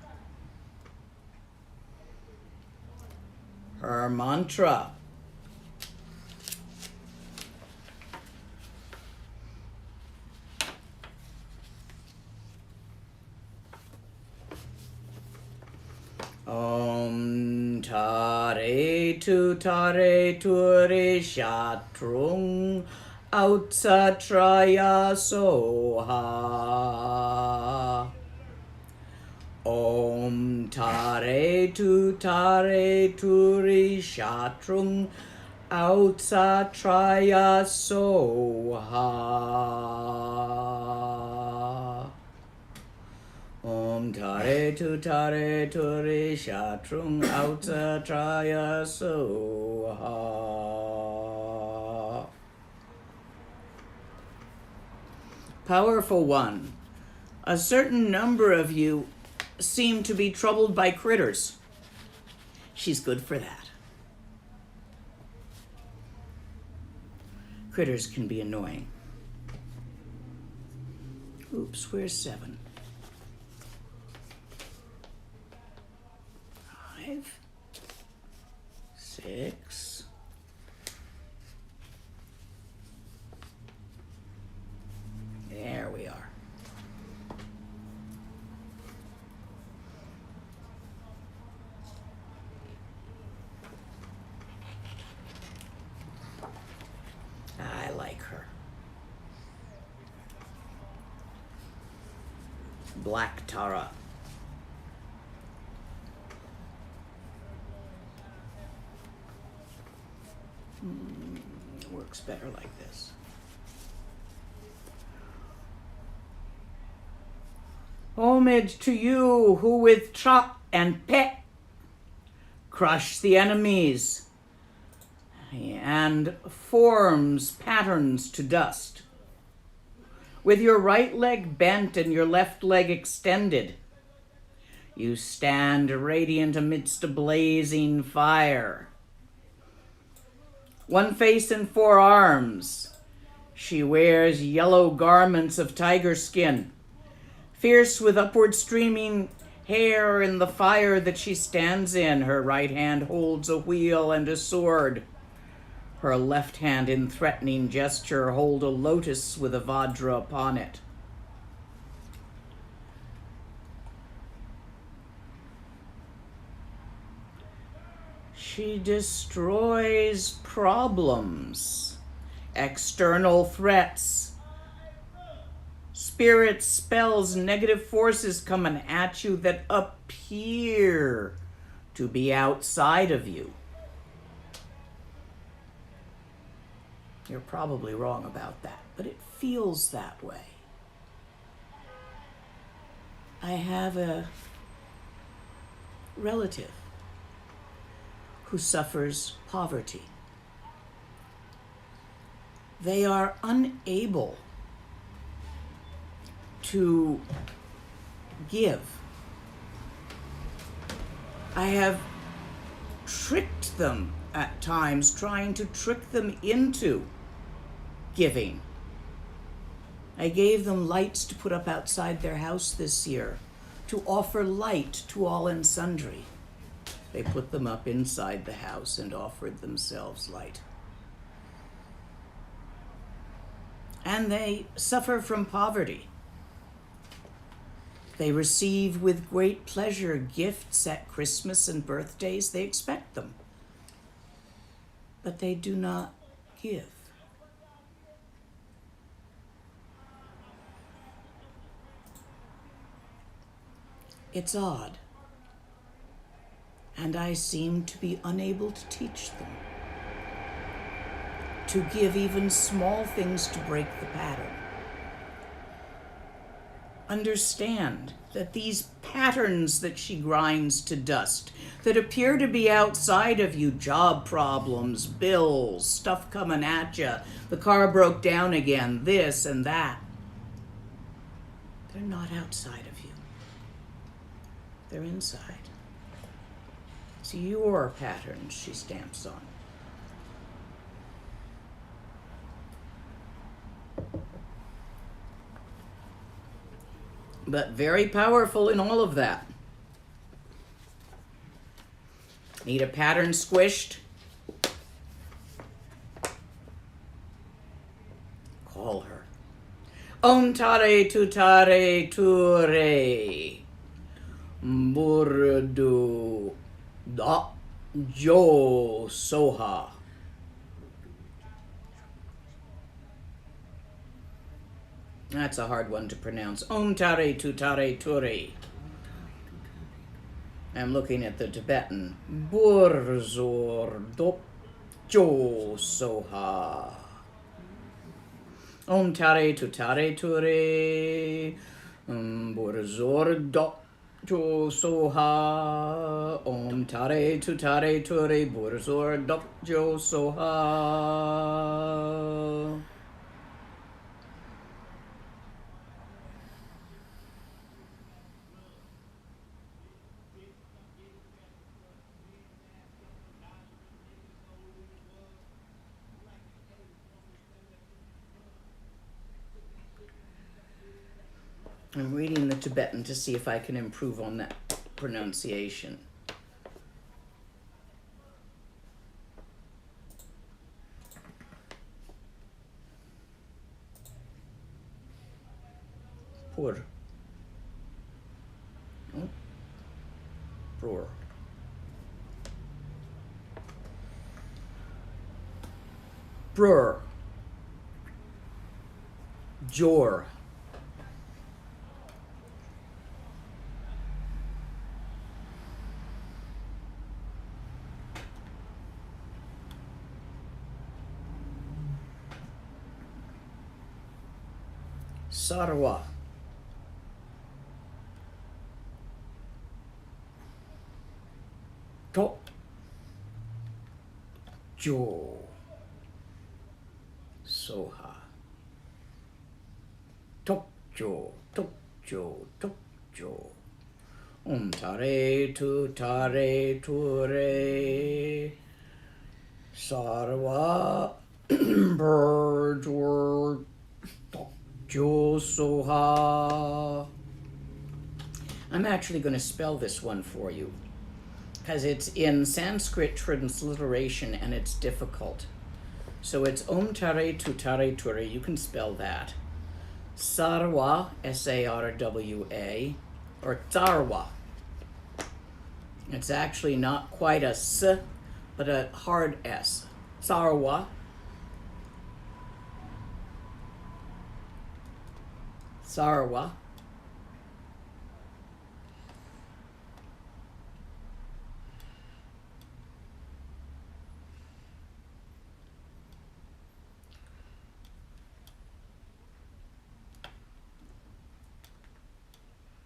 Her mantra: Om Tare Turi Shatrung Autsatraya Soha. Om Tare Turi Shatrung Autsatraya Soha. Om Tare Turi Shatrung Autsatraya Soha. Powerful one, a certain number of you seem to be troubled by critters. She's good for that. Critters can be annoying. Oops, where's 7? 5, 6. There we are. I like her. Black Tara. Works better like this. Homage to you who with chop and pet crush the enemies and forms patterns to dust. With your right leg bent and your left leg extended, you stand radiant amidst a blazing fire. One face and 4 arms. She wears yellow garments of tiger skin, fierce with upward streaming hair in the fire that she stands in. Her right hand holds a wheel and a sword. Her left hand in threatening gesture hold a lotus with a Vajra upon it. She destroys problems, external threats, spirit spells, negative forces coming at you that appear to be outside of you. You're probably wrong about that, but it feels that way. I have a relative who suffers poverty. They are unable to give. I have tricked them at times, trying to trick them into giving. I gave them lights to put up outside their house this year to offer light to all and sundry. They put them up inside the house and offered themselves light. And they suffer from poverty. They receive with great pleasure gifts at Christmas and birthdays. They expect them. But they do not give. It's odd. and I seem to be unable to teach them. To give even small things to break the pattern. Understand that these patterns that she grinds to dust, that appear to be outside of you, job problems, bills, stuff coming at you, the car broke down again, this and that, they're not outside of you. They're inside. It's your patterns she stamps on. But very powerful in all of that. Need a pattern squished? Call her. Om tare tutare ture. Murdu da jo soha. That's a hard one to pronounce. Om tare tutare ture. I'm looking at the Tibetan. Burzor dop jo soha. Om tare tutare ture. Burzor dop jo soha. Om tare tutare ture. Burzor dop jo soha. I'm reading the Tibetan to see if I can improve on that pronunciation. Pur. Oh. Pror. Brur. Jor. Sarwa. To. Jo. Soha. Tok jo. Tok jo. Tok jo. Tare tu tare tu re. Sarwa. Bird word. Jo soha. I'm actually going to spell this one for you because it's in Sanskrit transliteration and it's difficult. So it's Om Tare Tutare Ture. You can spell that. Sarwa, S-A-R-W-A, or Tarwa. It's actually not quite a S, but a hard S. Sarwa. Sarwa.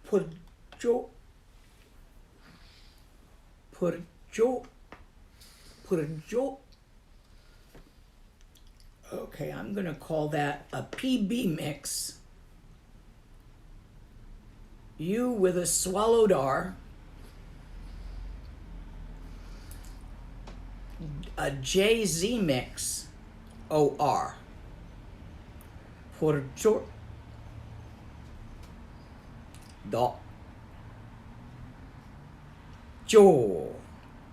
Purjo. Purjo. Purjo. Okay, I'm going to call that a PB mix. U with a swallowed R. A JZ mix. OR. Purjo. Do. Jo.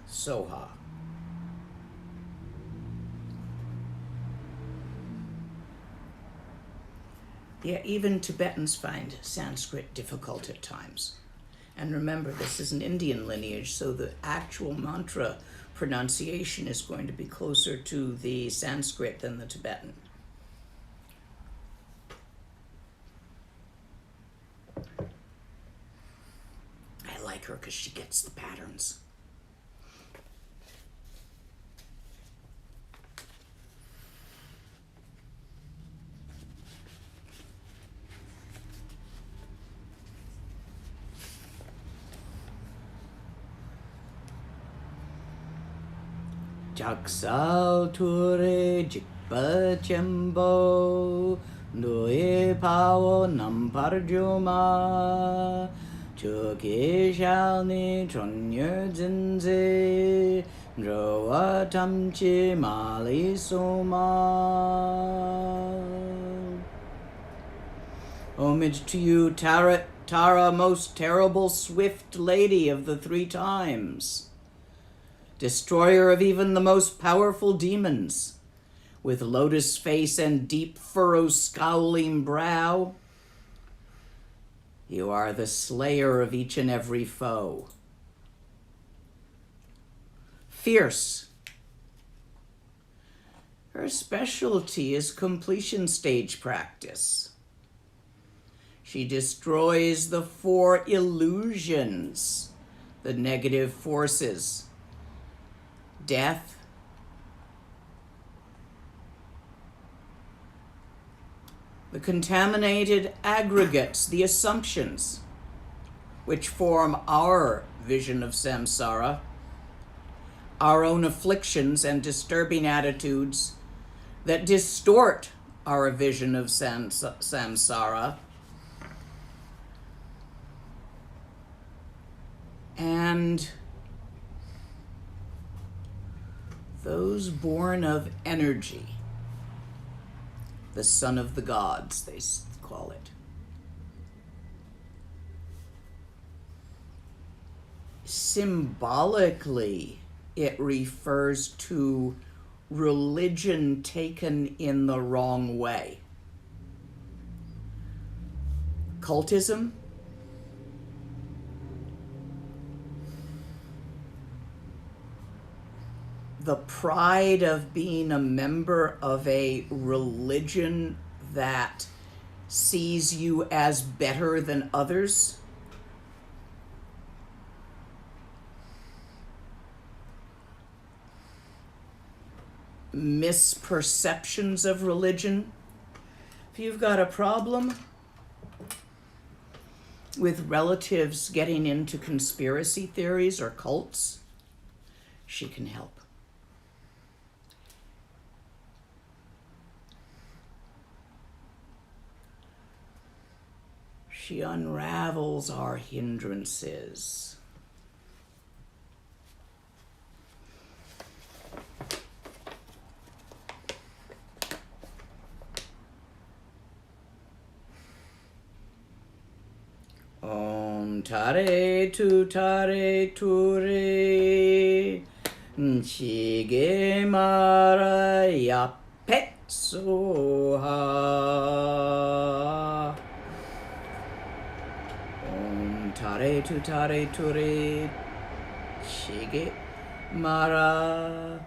Soha. Yeah, even Tibetans find Sanskrit difficult at times. And remember, this is an Indian lineage, so the actual mantra pronunciation is going to be closer to the Sanskrit than the Tibetan. I like her because she gets the patterns. Jaksal ture jikpa chembo Nue pao namparjuma Chuki shalni chonyer zinze Roa tamchi mali soma. Homage to you, Tara, most terrible swift lady of the 3 times. Destroyer of even the most powerful demons. With lotus face and deep furrow scowling brow. You are the slayer of each and every foe. Fierce. Her specialty is completion stage practice. She destroys the 4 illusions, the negative forces, death, the contaminated aggregates, the assumptions, which form our vision of samsara, our own afflictions and disturbing attitudes that distort our vision of samsara, and those born of energy, the son of the gods, they call it. Symbolically, it refers to religion taken in the wrong way. Cultism, the pride of being a member of a religion that sees you as better than others. Misperceptions of religion. If you've got a problem with relatives getting into conspiracy theories or cults, she can help. She unravels our hindrances. Om tare tu re chige mara yape soha. Om tare tu re chige mara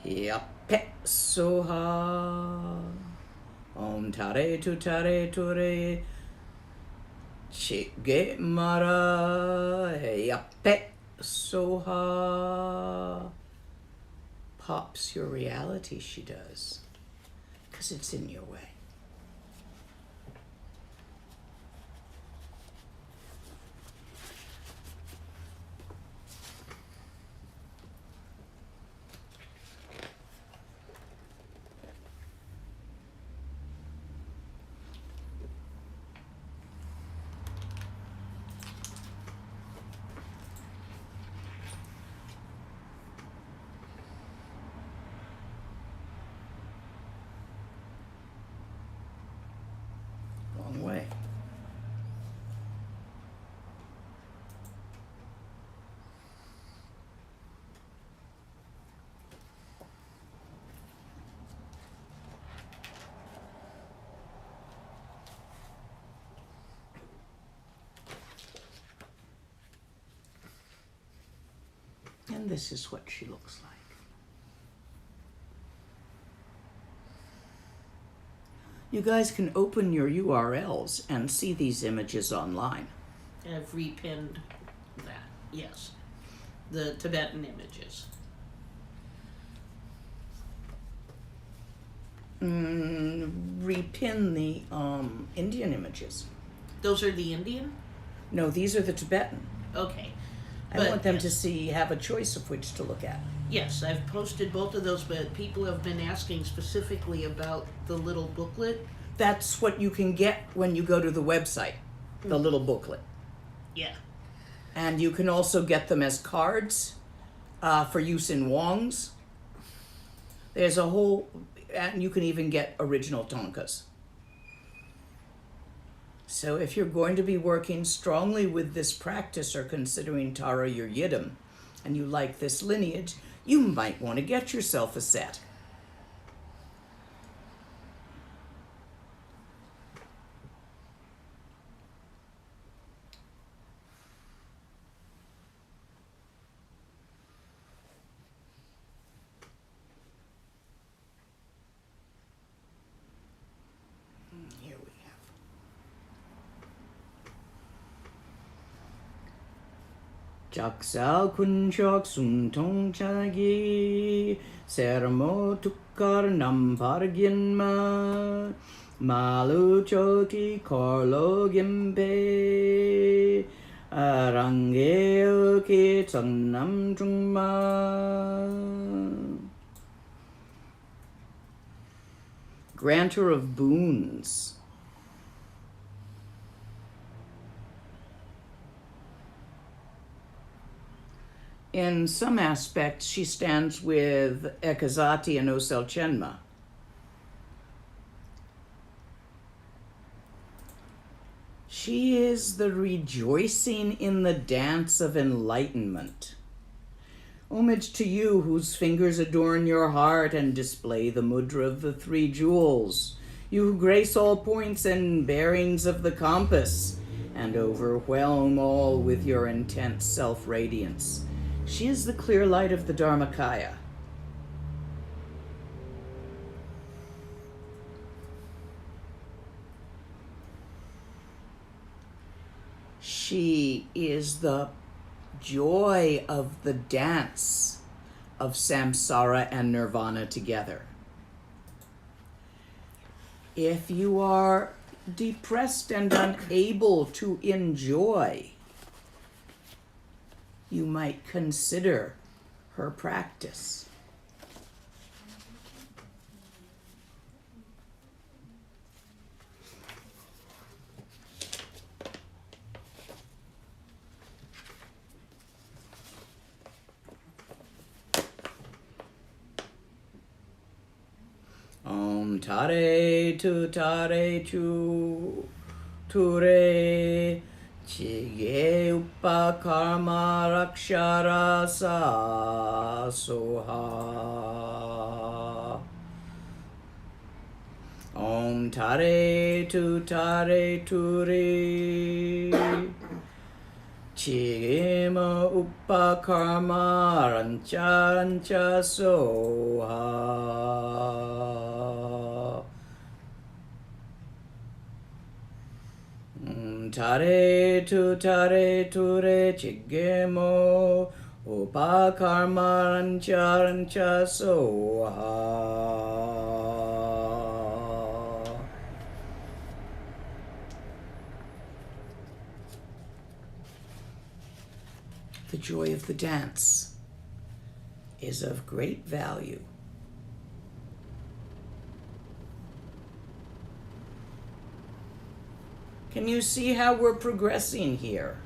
yape soha. Om tare tu re chige mara yape soha. Pops your reality, she does, because it's in your way. Way. And this is what she looks like. You guys can open your URLs and see these images online.
I've repinned that, yes. The Tibetan images.
Repin the Indian images.
Those are the Indian?
No, these are the Tibetan.
Okay.
I
But,
want them
yes.
to see, have a choice of which to look at.
Yes, I've posted both of those, but people have been asking specifically about the little booklet.
That's what you can get when you go to the website, the little booklet.
Yeah.
And you can also get them as cards for use in Wongs. There's a whole, and you can even get original Tonkas. So if you're going to be working strongly with this practice or considering Tara your Yidam, and you like this lineage, you might want to get yourself a set. Here we have. Jaksa kunchok suntong chagi sermo tukkar namparginma malu choti korlo gimpe arangeo ki tsannam chungma. Grantor of boons. In some aspects, she stands with Ekazati and Osel Chenma. She is the rejoicing in the dance of enlightenment. Homage to you, whose fingers adorn your heart and display the mudra of the three jewels. You who grace all points and bearings of the compass and overwhelm all with your intense self-radiance. She is the clear light of the Dharmakaya. She is the joy of the dance of samsara and nirvana together. If you are depressed and unable to enjoy, you might consider her practice. Om tare tu ture chige upakarma rakshara sa soha. Om tare tu ture chigema upakarma rancha soha. Tare ture chigemo upakarma rancha soha. The joy of the dance is of great value. Can you see how we're progressing here?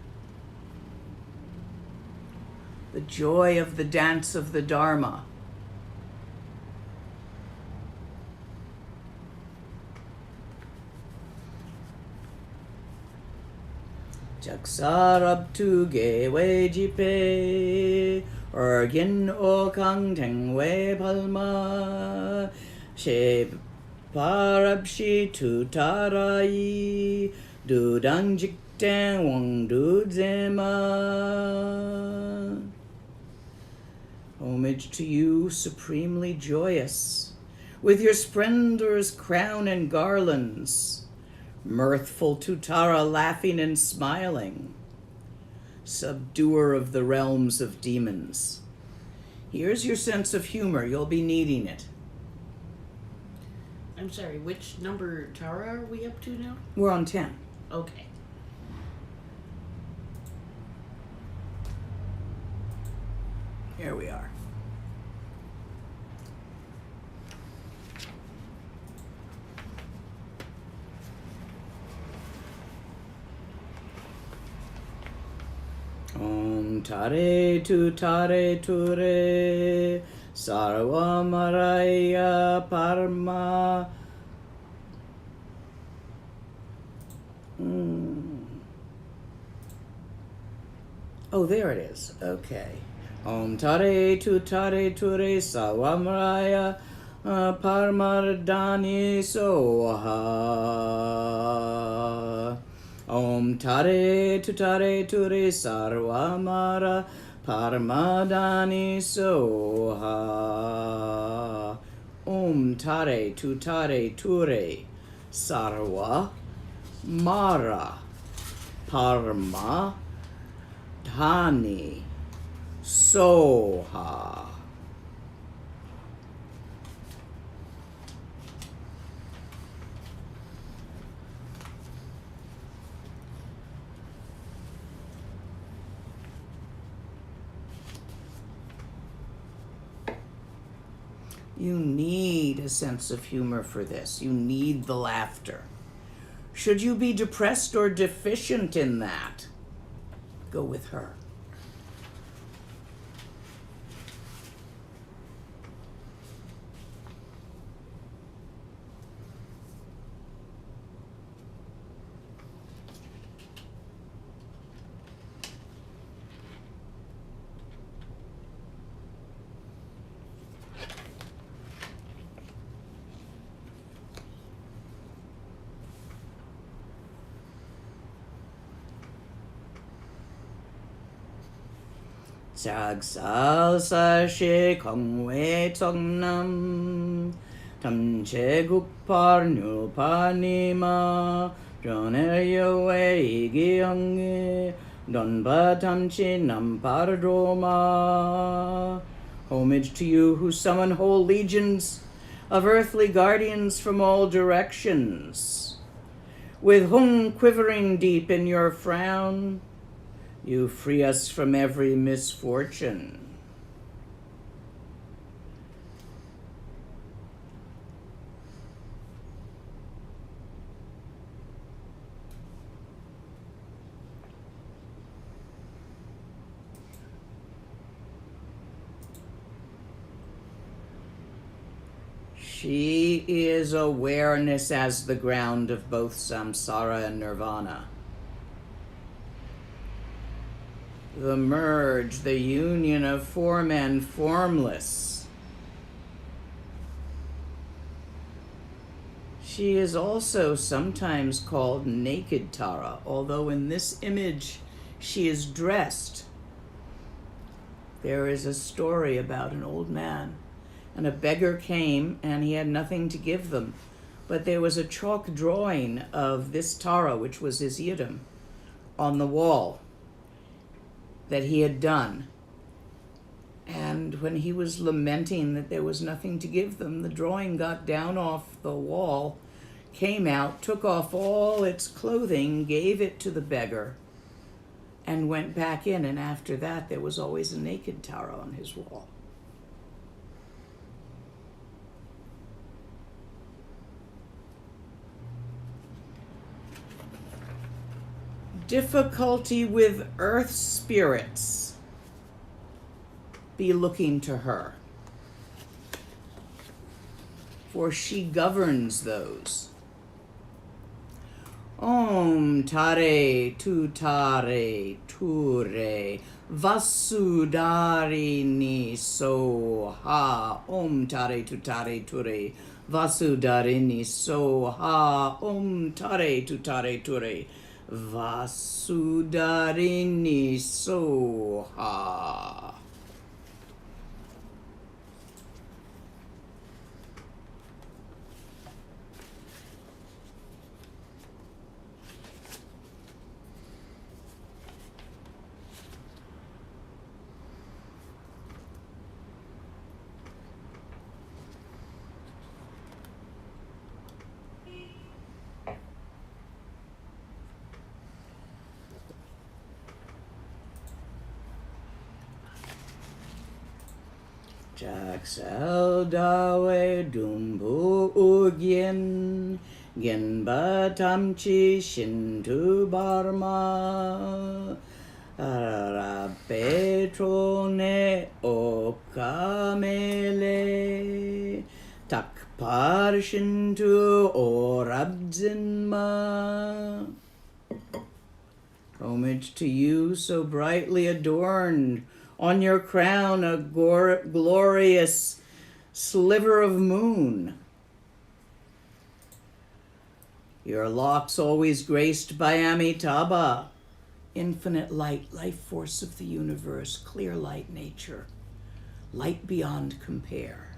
The joy of the dance of the Dharma. Jaksarab tu ge we jipe Ergin o kang teng we palma She parab shi tu tarai Dudang jik teng wang du zema. Homage to you, supremely joyous, with your splendor's crown and garlands, mirthful to Tara, laughing and smiling, subduer of the realms of demons. Here's your sense of humor. You'll be needing it.
I'm sorry, which number Tara are we up to now?
We're on 10.
Okay.
Om Tare Ture Sarva Maraya Parma. Oh, there it is. Okay. Om Tare Ture Sarva Maraya Parmardani Soha. Om Tare Ture Sarvamara Parmadani Soha. Om Tare Ture Sarva Mara Parma Dhani Soha. You need a sense of humor for this. You need the laughter. Should you be depressed or deficient in that, go with her. 작살사시 강외정남 탐제국parnupanima 전해여외 이기영이 donbatamchi namparroma. Homage to you who summon whole legions of earthly guardians from all directions. With whom quivering deep in your frown, you free us from every misfortune. She is awareness as the ground of both samsara and nirvana. The merge, the union of form and formless. She is also sometimes called naked Tara, although in this image she is dressed. There is a story about an old man, and a beggar came and he had nothing to give them, but there was a chalk drawing of this Tara, which was his yidam, on the wall that he had done. And when he was lamenting that there was nothing to give them, the drawing got down off the wall, came out, took off all its clothing, gave it to the beggar, and went back in. And after that, there was always a naked Tara on his wall. Difficulty with earth spirits. Be looking to her, for she governs those. Om Tare Ture Vasudarini Soha. Om Tare Ture Vasudarini Soha. Om Tare Ture Vasudarini Soha. Jaksel dawe dumbu ugyen genba tamchi shintu barma Arabetrone o kamele tak parshintu o rabzinma. Homage to you, so brightly adorned, on your crown a glorious sliver of moon. Your locks always graced by Amitabha, infinite light, life force of the universe, clear light nature, light beyond compare,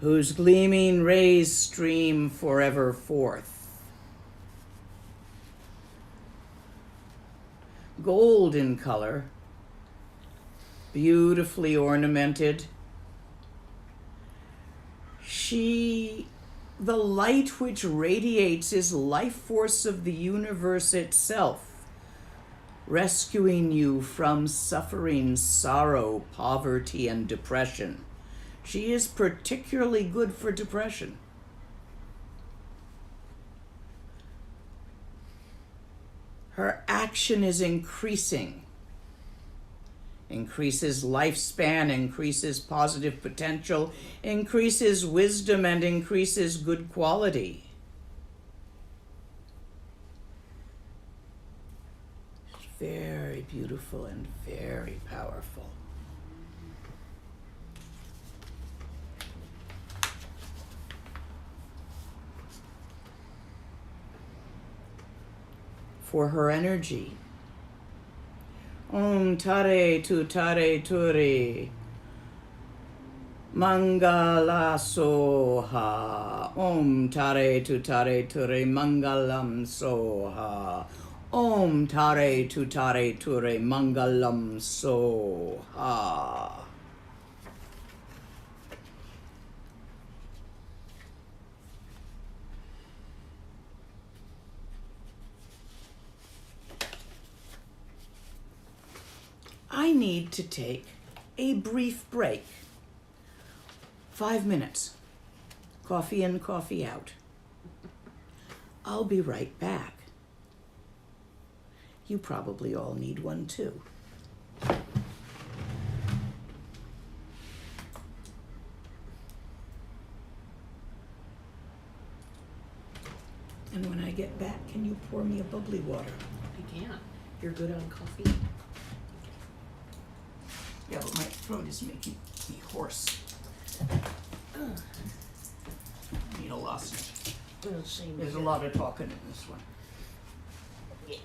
whose gleaming rays stream forever forth. Gold in color, beautifully ornamented. The light which radiates is life force of the universe itself, rescuing you from suffering, sorrow, poverty, and depression. She is particularly good for depression. Her action is increasing. Increases lifespan, increases positive potential, increases wisdom, and increases good quality. It's very beautiful and very powerful. For her energy, Om Tare Tu Tare Turi Mangala Soha. Om Tare Tu Tare Turi Mangalam Soha. Om Tare Tu Tare Turi Mangalam Soha. I need to take a brief break. 5 minutes. Coffee in, coffee out. I'll be right back. You probably all need one too. And when I get back, can you pour me a bubbly water?
I can't. You're good on coffee?
Yeah, but my throat is making me hoarse. I need a lozenge. There's a lot of talking in this one.
Yeah.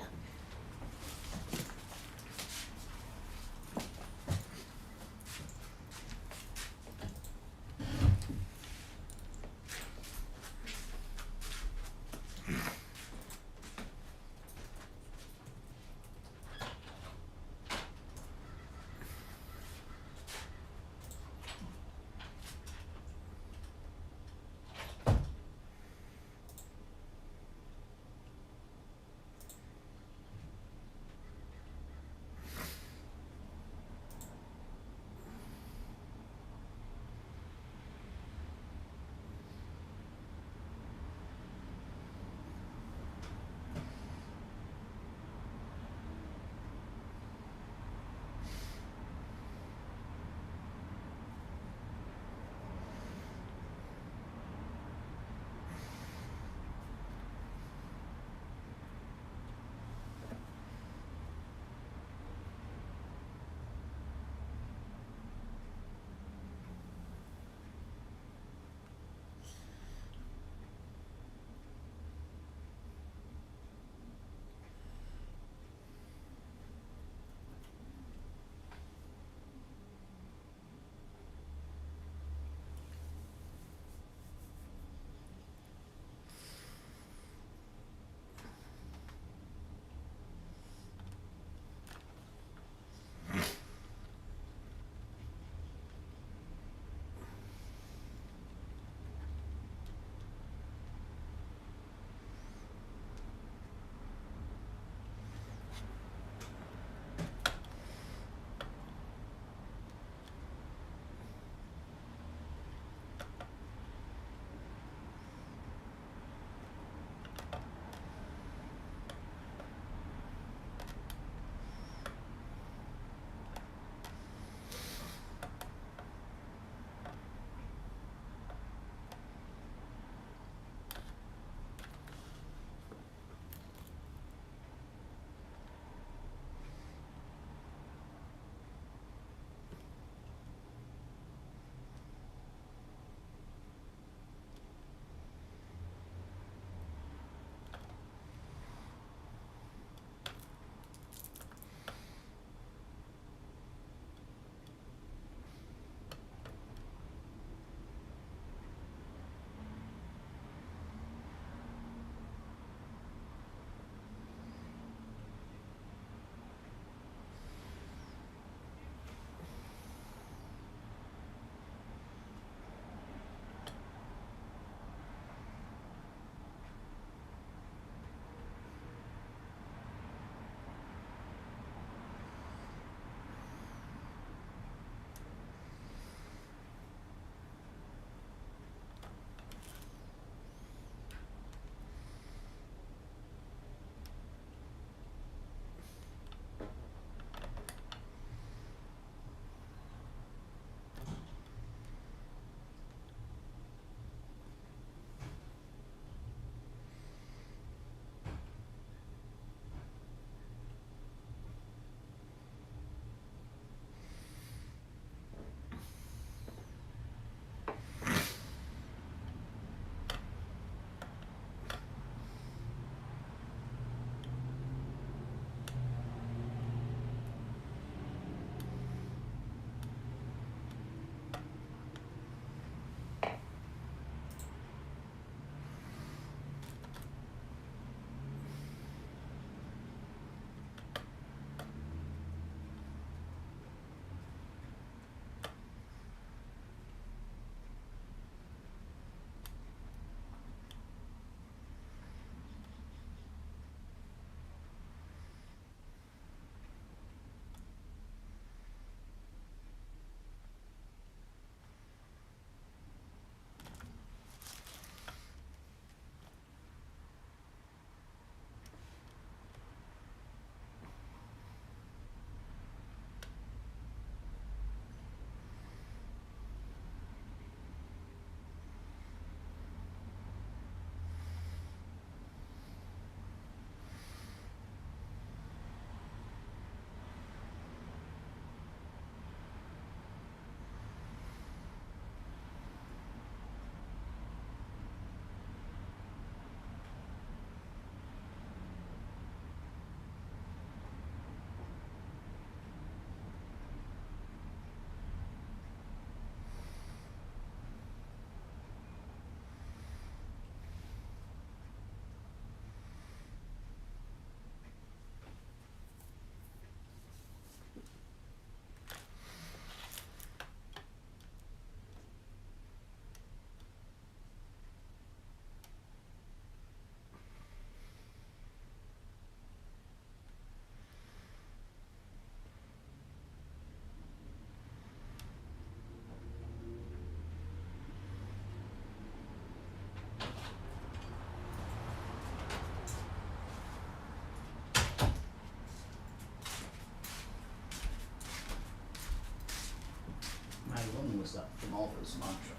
Malva's mantra.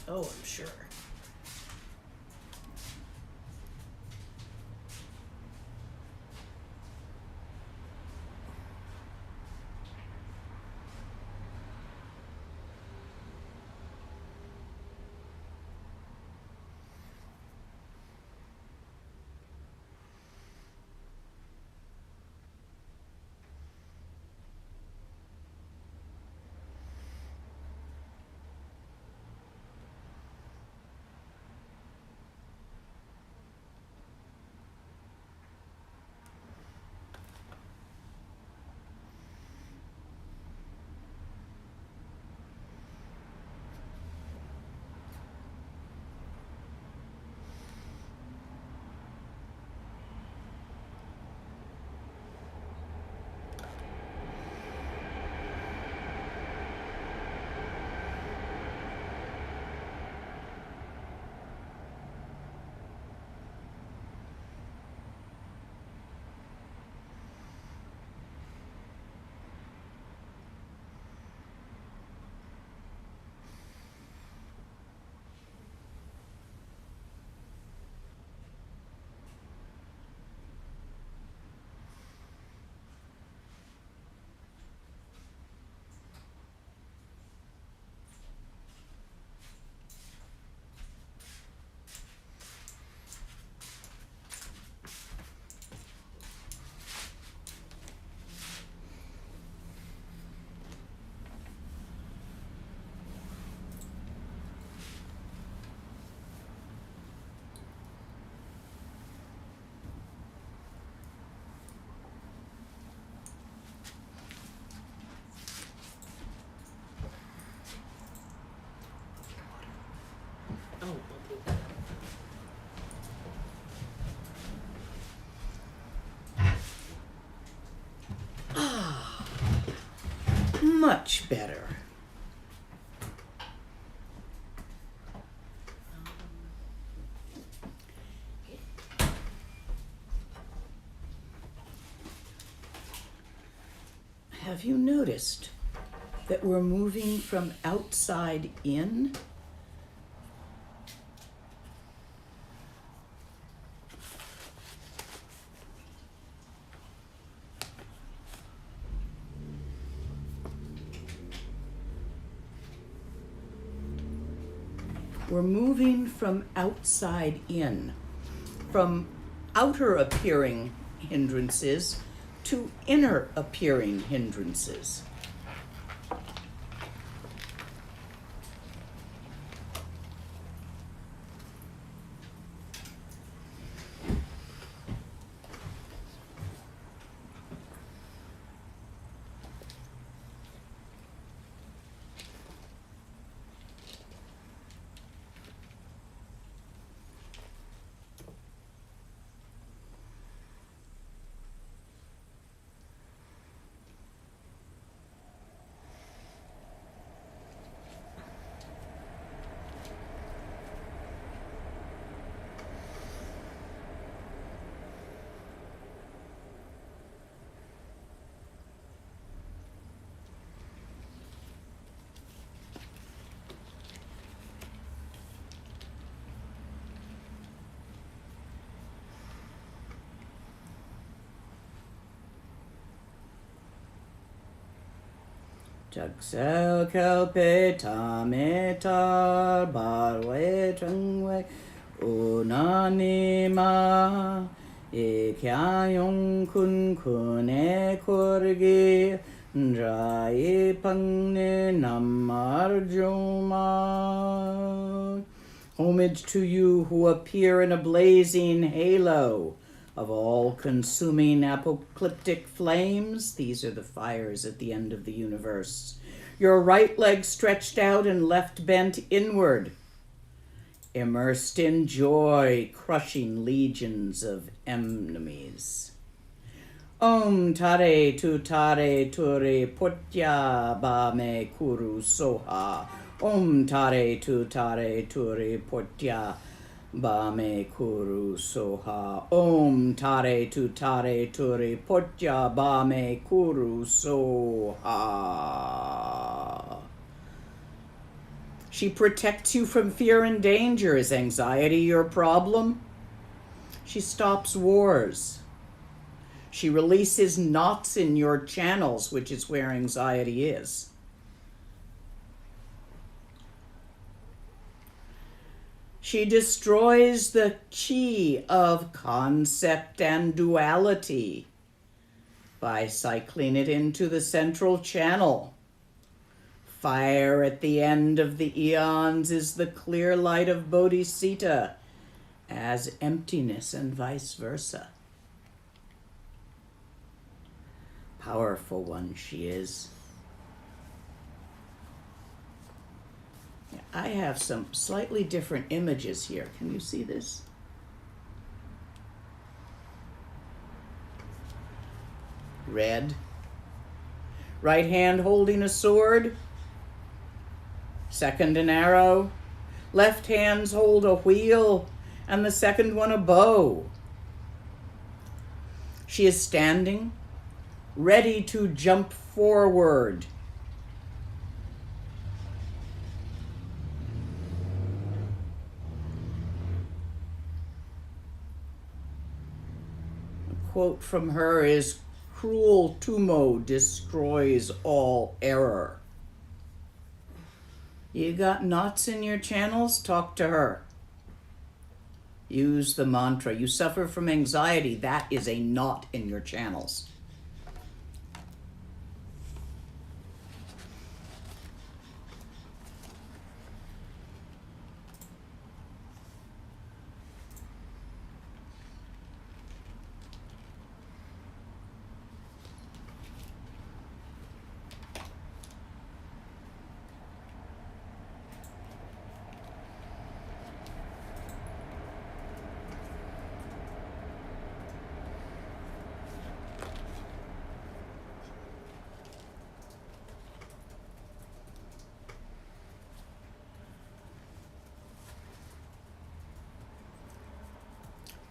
Oh, I'm sure. Oh,
Much better. Have you noticed that we're moving from outside in? We're moving from outside in, from outer appearing hindrances to inner appearing hindrances. Jagsel kelpe tametar barwe trangwe unanima ekyayong kun kune korgi drai pangne namarjuma. Homage to you who appear in a blazing halo of all-consuming apocalyptic flames. These are the fires at the end of the universe. Your right leg stretched out and left bent inward, immersed in joy, crushing legions of enemies. Om tare tu turi putya ba me kuru soha. Om tare tu turi putya ba me kuru soha. Om tare tu turi putya ba me kuru soha. She protects you from fear and danger. Is anxiety your problem? She stops wars. She releases knots in your channels, which is where anxiety is. She destroys the chi of concept and duality by cycling it into the central channel. Fire at the end of the eons is the clear light of Bodhicitta, as emptiness and vice versa. Powerful one she is. I have some slightly different images here. Can you see this? Red. Right hand holding a sword. Second an arrow. Left hands hold a wheel, and the second one a bow. She is standing, ready to jump forward. A quote from her is, "Cruel Tumo destroys all error." You got knots in your channels? Talk to her. Use the mantra. You suffer from anxiety. That is a knot in your channels.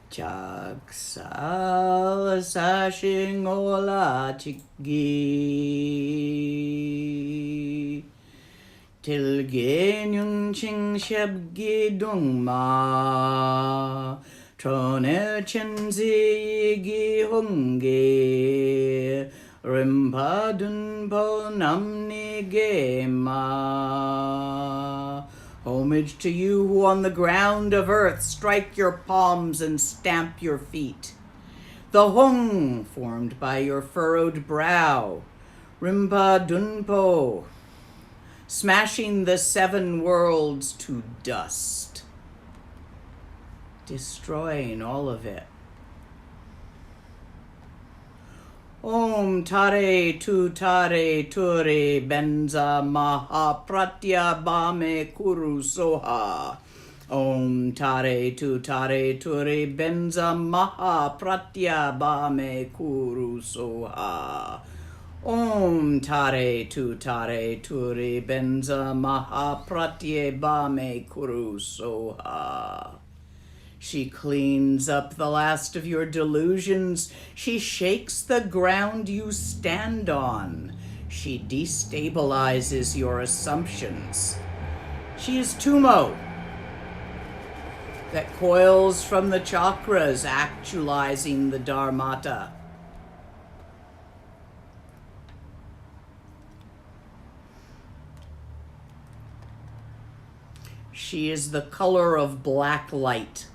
Chaksal sashing ola chikgi tilgenyun ching shabgi dungma trone chenzi gi hungi rimpa dunpo namni gema. Homage to you who on the ground of earth strike your palms and stamp your feet. The hung formed by your furrowed brow. Rimpa Dunpo, smashing the 7 worlds to dust. Destroying all of it. Om tare tu tare ture benza maha pratya bame kuru soha. Om tare tu tare ture benza maha pratya bame kuru soha. Om tare tu tare ture benza maha pratya bame kuru soha. She cleans up the last of your delusions. She shakes the ground you stand on. She destabilizes your assumptions. She is Tumo that coils from the chakras, actualizing the Dharmata. She is the color of black light.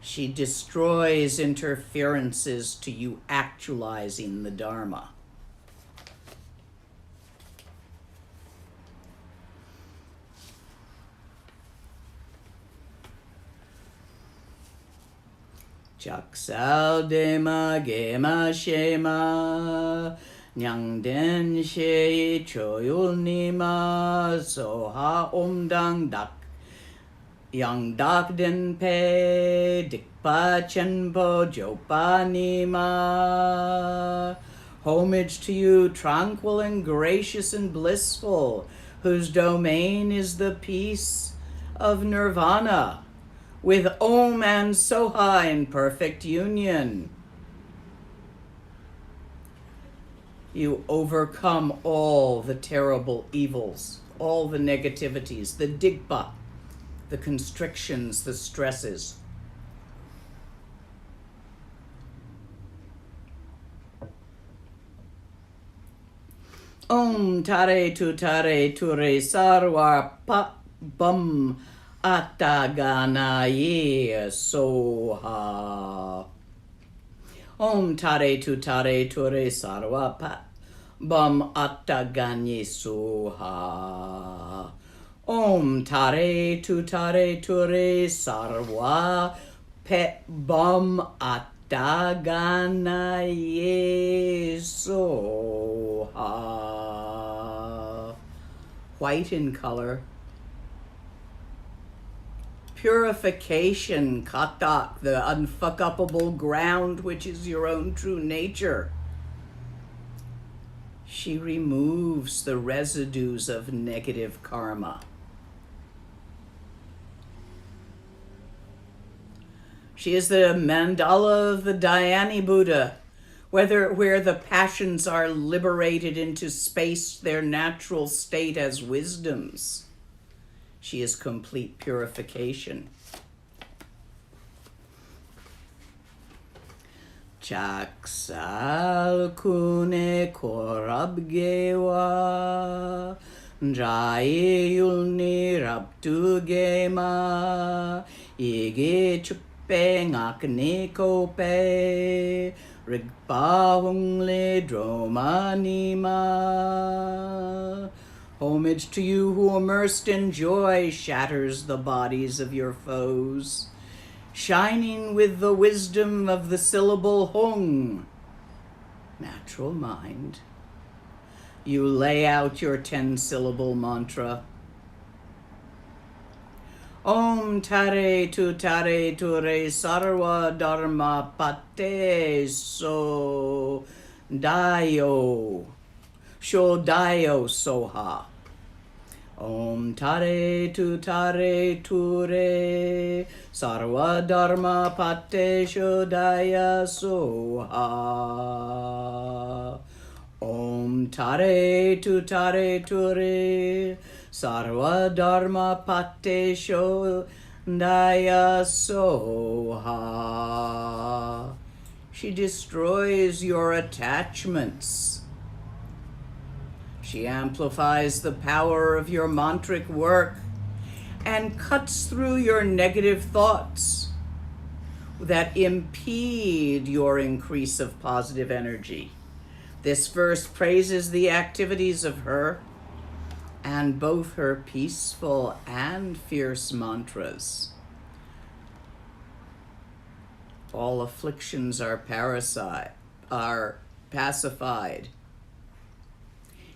She destroys interferences to you actualizing the Dharma. Chaksal dema gema shema nyangden she choyul nima soha omdang dak. Yang dak den pe dikpa chenpo jopa nima. Homage to you, tranquil and gracious and blissful, whose domain is the peace of nirvana, with Om and Soha in perfect union. You overcome all the terrible evils, all the negativities, the digpa, the constrictions, the stresses. Om tare ture sarva pa bum ataganaye soha. Om tare ture sarva pa bum ataganye soha. Om tare ture sarva pe bum ataganaye soha. White in color. Purification, katak, the unfuck-upable ground, which is your own true nature. She removes the residues of negative karma. She is the mandala of the Dhyani Buddha, where the passions are liberated into space, their natural state as wisdoms. She is complete purification. Chaksal kune korabgewa, jaye yulni rabtugema, ige chuppe ngakne kope, rigpahungle dromanima. Homage to you who, immersed in joy, shatters the bodies of your foes, shining with the wisdom of the syllable hung, natural mind. You lay out your 10-syllable mantra. Om tare ture sarva dharma pate so dayo shodayo soha. Om tare ture sarva dharma pate shodaya soha. Om tare sarva dharma pate shodaya soha. She destroys your attachments. She amplifies the power of your mantric work and cuts through your negative thoughts that impede your increase of positive energy. This verse praises the activities of her and both her peaceful and fierce mantras. All afflictions are pacified.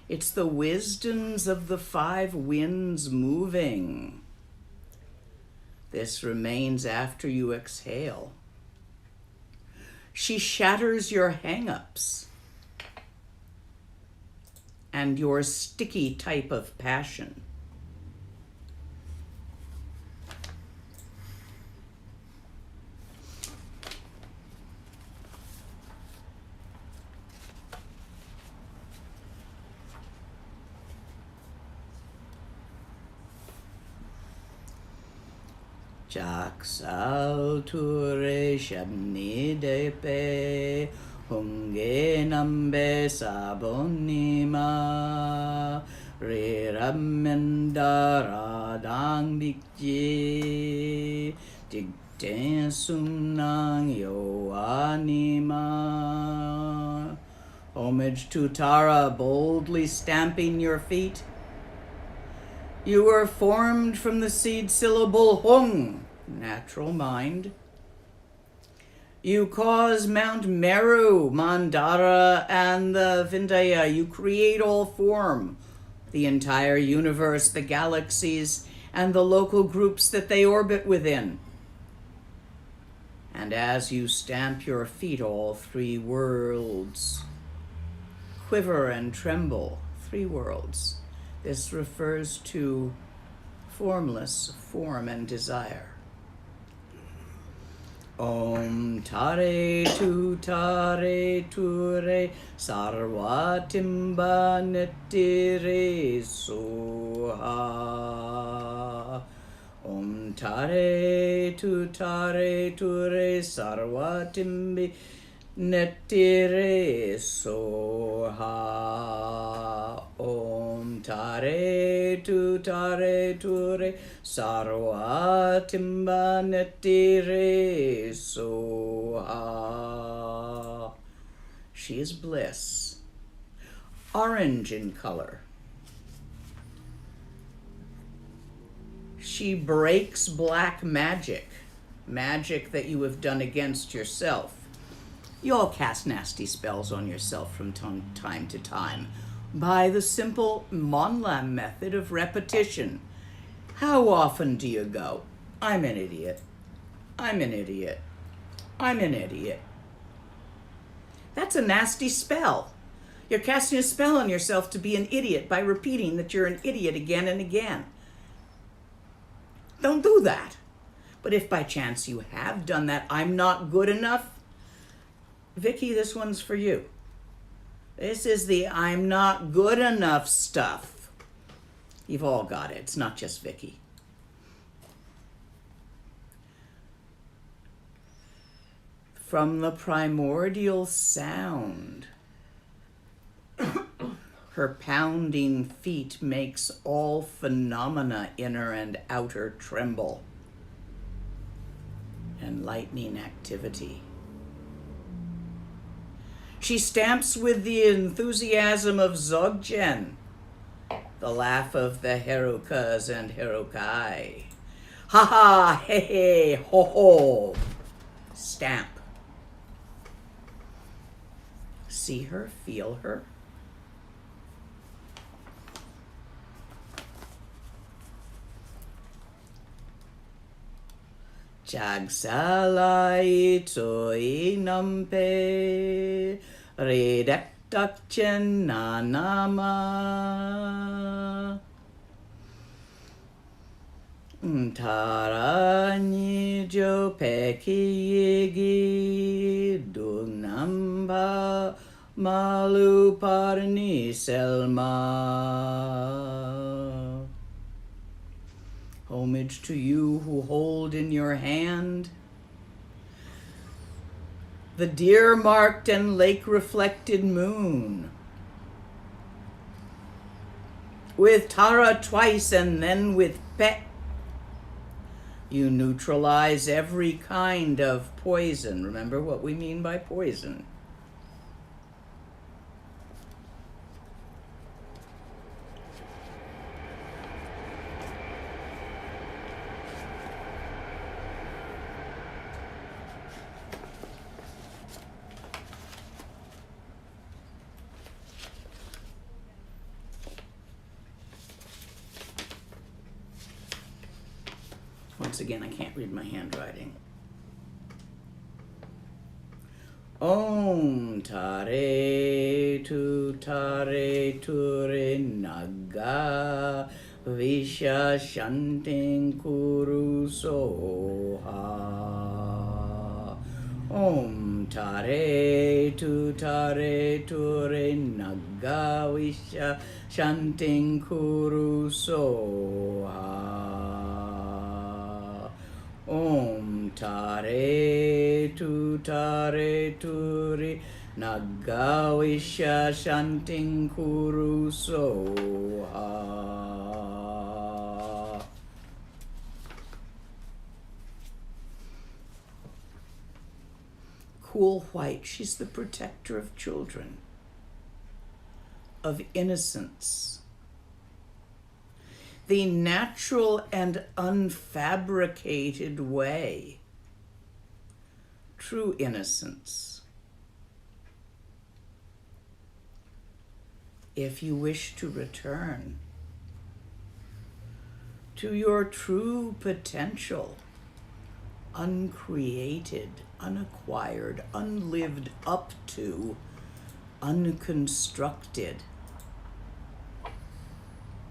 It's the wisdoms of the 5 winds moving. This remains after you exhale. She shatters your hang-ups and your sticky type of passion. Chaksal ture shabni depe hunge nambe sabonima re ramendara dang dikji digten sunang yo anima. Homage to Tara, boldly stamping your feet. You were formed from the seed syllable hung, natural mind. You cause Mount Meru, Mandara, and the Vindhya. You create all form, the entire universe, the galaxies, and the local groups that they orbit within. And as you stamp your feet, all 3 worlds quiver and tremble. 3 worlds. This refers to formless form and desire. Om Tare Tu Tare Ture Sarvatimba Netire Soha. Om Tare Tu Tare Ture Sarvatimbi Netire Soha. Om Tare Tu Tare Ture Sarvatimba Netire Soha. She is bliss. Orange in color. She breaks black magic. Magic that you have done against yourself. You all cast nasty spells on yourself from time to time by the simple Monlam method of repetition. How often do you go, I'm an idiot, I'm an idiot, I'm an idiot? That's a nasty spell. You're casting a spell on yourself to be an idiot by repeating that you're an idiot again and again. Don't do that. But if by chance you have done that, I'm not good enough, Vicky, this one's for you. This is the I'm not good enough stuff. You've all got it. It's not just Vicky. From the primordial sound, her pounding feet makes all phenomena inner and outer tremble. And lightning activity. She stamps with the enthusiasm of Dzogchen, the laugh of the Herukas and Herukai. Ha ha, he he, ho ho. Stamp. See her, feel her. Jagsalai toi nampe redaktakchen nanama Tarani jo pekiyigi dunamba maluparni selma. Homage to you who hold in your hand the deer-marked and lake-reflected moon. With Tara twice and then with Pet, you neutralize every kind of poison. Remember what we mean by poison. Once again, I can't read my handwriting. Om Tare Tu Tare Ture Naga Visha Shanting Kuru Soha. Om Tare Tu Tare Ture Naga Visha Shanting Kuru Soha. Om Tare Tu Tare Turi Nagavisha Shanting Kuru Soha. Cool white, she's the protector of children, of innocence. The natural and unfabricated way. True innocence. If you wish to return to your true potential, uncreated, unacquired, unlived up to, unconstructed,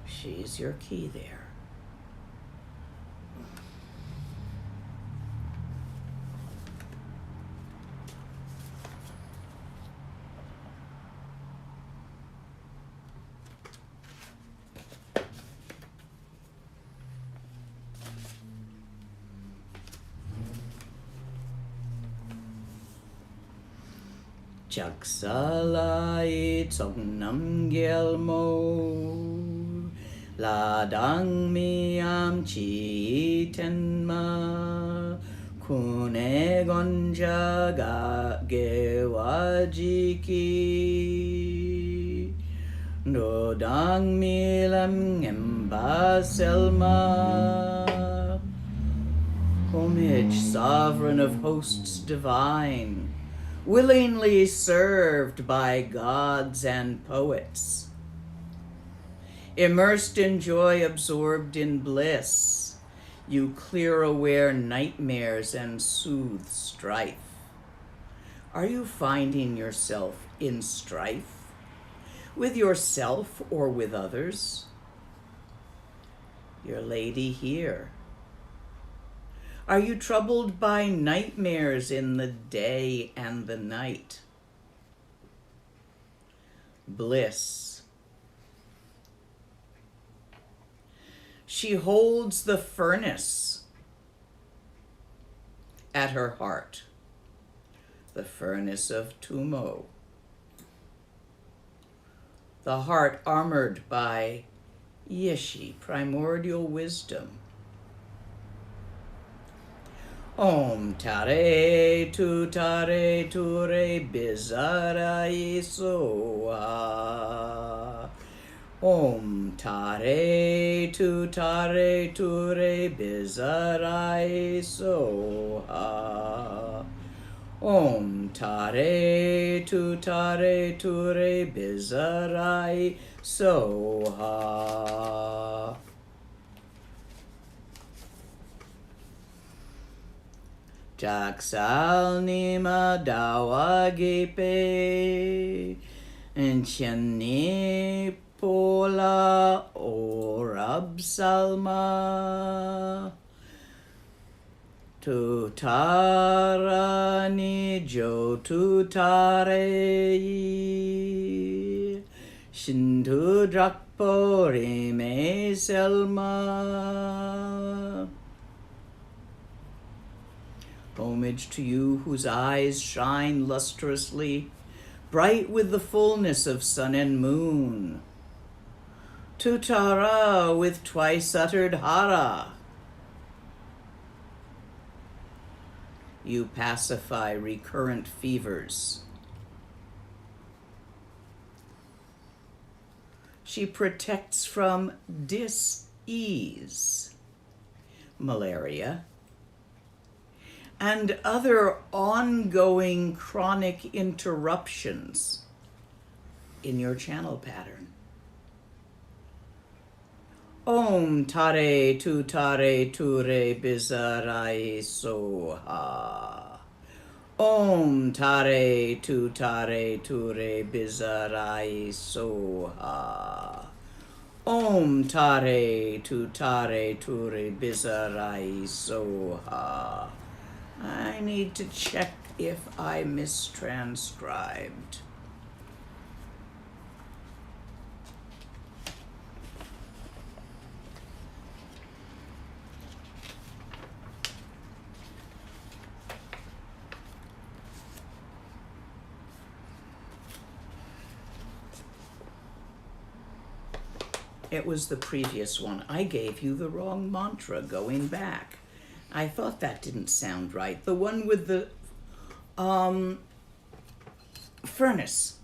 she's your key there. Chaksalai Tsognam Gyelmo Ladang Miam Chi Tenma Kune Gonja Gewajiki Dodang Milam Emba Selma. Homage, sovereign of hosts divine, willingly served by gods and poets. Immersed in joy, absorbed in bliss, you clear aware nightmares and soothe strife. Are you finding yourself in strife? With yourself or with others? Your lady here. Are you troubled by nightmares in the day and the night? Bliss. She holds the furnace at her heart, the furnace of Tumo. The heart armored by Yishi, primordial wisdom. Om Tare Tu Tare Ture Bizarai Soha. Om Tare Tu Tare Ture Bizarai Soha. Om Tare Tu Tare Ture Bizarai Soha. Jaksal Nima Dawa Gepe Enchani Pola Orab Salma Tutara Nijo Tutare Shintu Drakpo Rime Selma. Homage to you whose eyes shine lustrously, bright with the fullness of sun and moon. To Tara with twice-uttered hara. You pacify recurrent fevers. She protects from dis-ease, malaria, and other ongoing chronic interruptions in your channel pattern. Om Tare Tu Tare Ture Bizarai Soha. Om Tare Tu Tare Ture Bizarai Soha. Om Tare Tu Tare Ture Bizarai Soha. I need to check if I mistranscribed. It was the previous one. I gave you the wrong mantra going back. I thought that didn't sound right. The one with the furnace.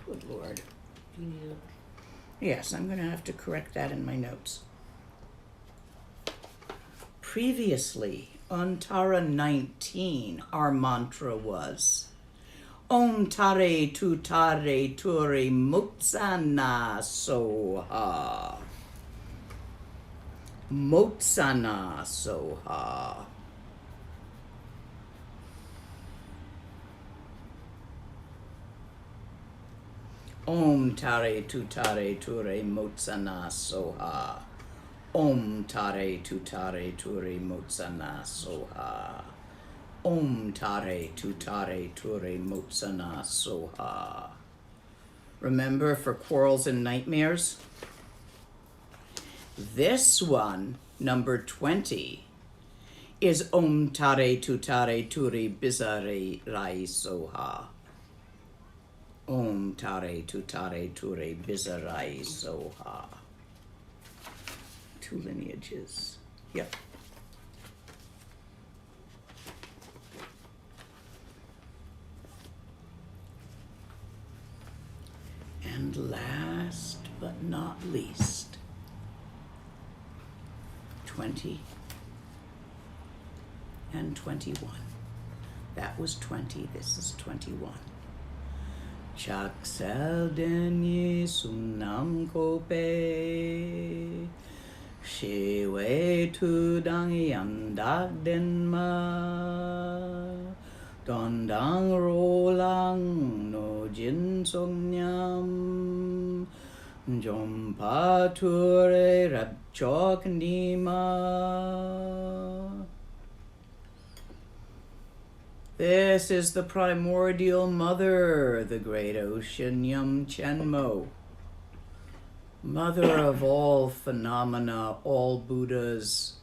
Good Lord.
Yeah.
Yes, I'm going to have to correct that in my notes. Previously, on Tara 19, our mantra was Om Tare Tu Tare Ture Motsana Soha. Motsana Soha. Om Tare Tu Tare Ture Motsana Soha. Om Tare Tu Tare Ture Motsana Soha. Om Tare Tu Tare Ture Motsana Soha. Remember, for quarrels and nightmares? This one, number 20, is Om Tare Tutare Turi Bizarre Rai Soha. Om Tare Tutare Ture Bizarre Soha. 2 lineages. Yep. And last but not least, 20 and 21. That was 20, this is 21. Chaksel denye sunam kope, shiwe tu dang yandak denma, dondang rolang no jin songnyam, jompa ture rab chok nima. This is the primordial mother, the great ocean Yum Chenmo, mother of all phenomena, all Buddhas.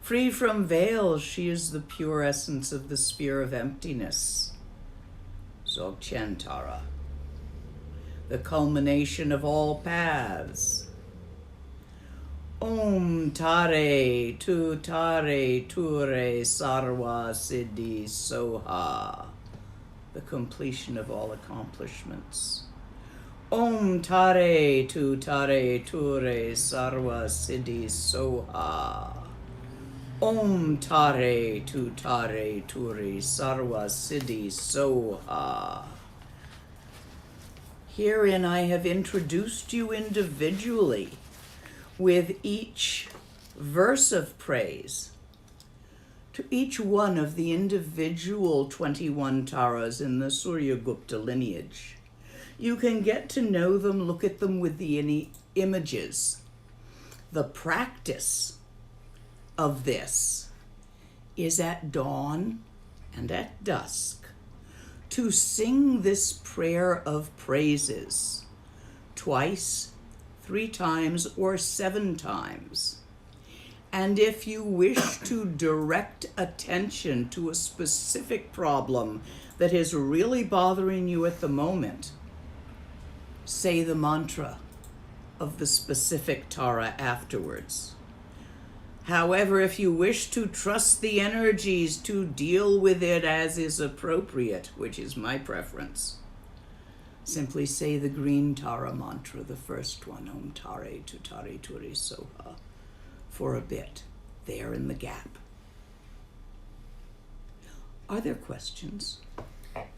Free from veils, she is the pure essence of the sphere of emptiness, Dzogchen Tara, the culmination of all paths. Om Tare Tu Tare Ture Sarva Siddhi Soha, the completion of all accomplishments. Om Tare Tu Tare Ture Sarva Siddhi Soha. Om Tare Tu Tare Ture Sarva Siddhi Soha. Herein I have introduced you individually with each verse of praise to each one of the individual 21 Taras in the Surya Gupta lineage. You can get to know them, look at them with the images. The practice of this is at dawn and at dusk to sing this prayer of praises twice, 3 times, or 7 times. And if you wish to direct attention to a specific problem that is really bothering you at the moment, say the mantra of the specific Tara afterwards. However, if you wish to trust the energies to deal with it as is appropriate, which is my preference, simply say the green Tara mantra, the first one, Om Tare Tu Tare Ture Soha, for a bit, there in the gap. Are there questions?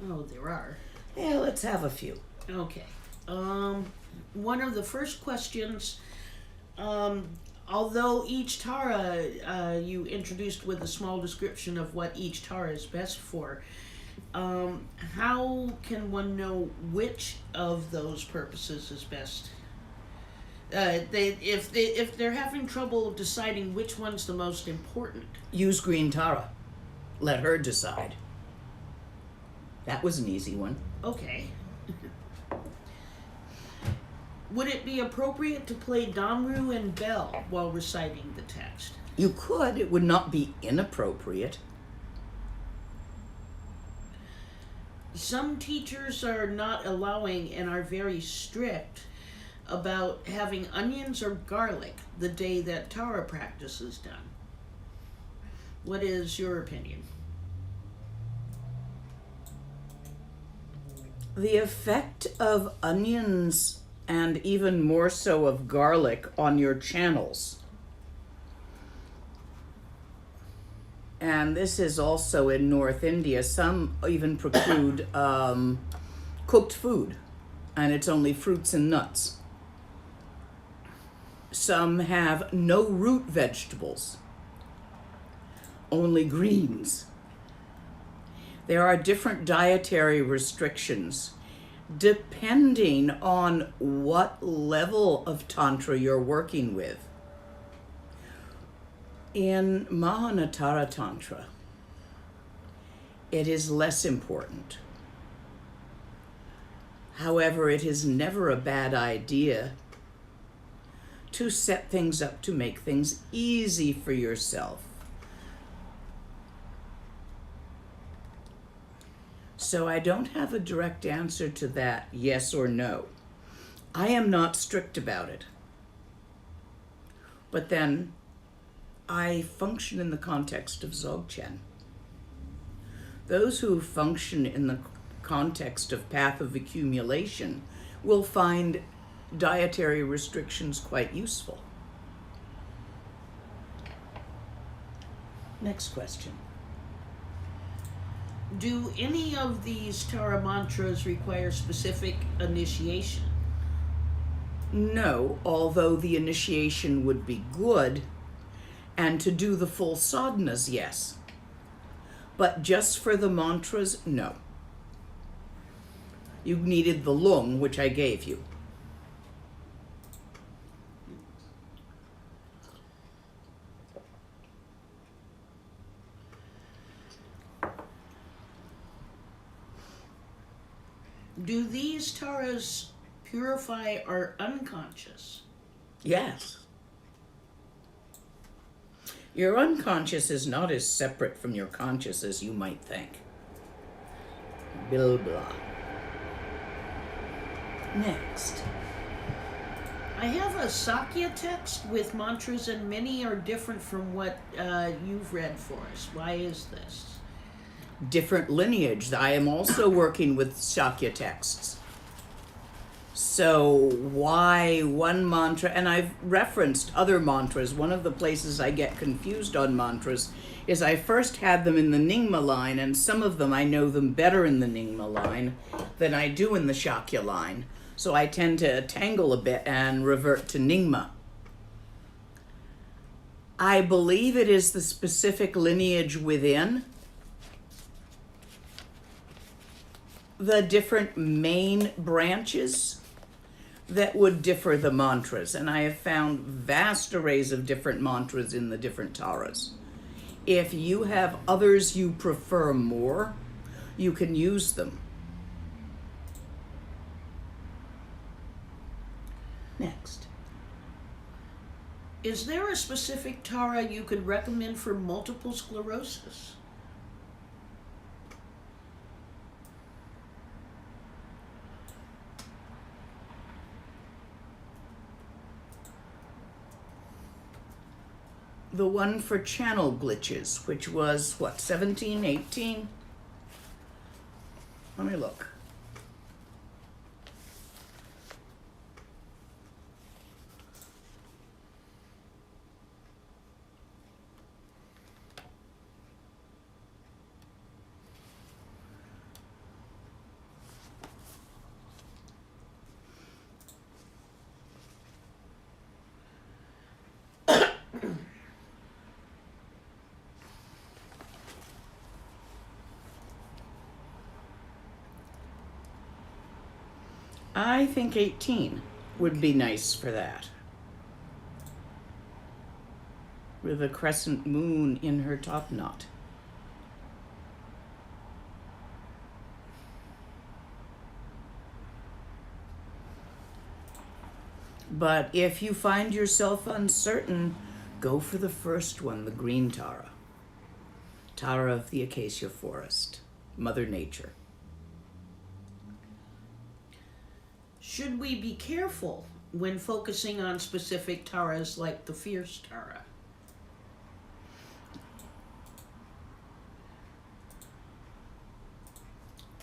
Oh, there are.
Yeah, let's have a few.
Okay. One of the first questions, although each Tara you introduced with a small description of what each Tara is best for, how can one know which of those purposes is best? If they're having trouble deciding which one's the most important.
Use green Tara. Let her decide. That was an easy one.
Okay. Would it be appropriate to play Damru and bell while reciting the text?
You could. It would not be inappropriate.
Some teachers are not allowing and are very strict about having onions or garlic the day that Tara practice is done. What is your opinion?
The effect of onions, and even more so of garlic, on your channels, and this is also in North India, some even preclude cooked food, and it's only fruits and nuts. Some have no root vegetables, only greens. There are different dietary restrictions depending on what level of Tantra you're working with. In Mahanatara Tantra, it is less important. However, it is never a bad idea to set things up to make things easy for yourself. So I don't have a direct answer to that, yes or no. I am not strict about it. But then I function in the context of Dzogchen. Those who function in the context of path of accumulation will find dietary restrictions quite useful. Next question.
Do any of these Tara mantras require specific initiation?
No, although the initiation would be good, and to do the full sadhanas, yes. But just for the mantras, no. You needed the lung, which I gave you.
Do these Taras purify our unconscious?
Yes. Your unconscious is not as separate from your conscious as you might think. Blah, blah. Next.
I have a Sakya text with mantras, and many are different from what you've read for us. Why is this?
Different lineage. I am also working with Sakya texts. So why one mantra, and I've referenced other mantras. One of the places I get confused on mantras is I first had them in the Nyingma line, and some of them I know them better in the Nyingma line than I do in the Shakya line. So I tend to tangle a bit and revert to Nyingma. I believe it is the specific lineage within the different main branches that would differ the mantras. And I have found vast arrays of different mantras in the different Taras. If you have others you prefer more, you can use them. Next.
Is there a specific Tara you could recommend for multiple sclerosis?
The one for channel glitches, which was, what, 17, 18? Let me look. I think 18 would be nice for that. With a crescent moon in her top knot. But if you find yourself uncertain, go for the first one, the green Tara. Tara of the acacia forest, Mother Nature.
Should we be careful when focusing on specific Taras like the fierce Tara?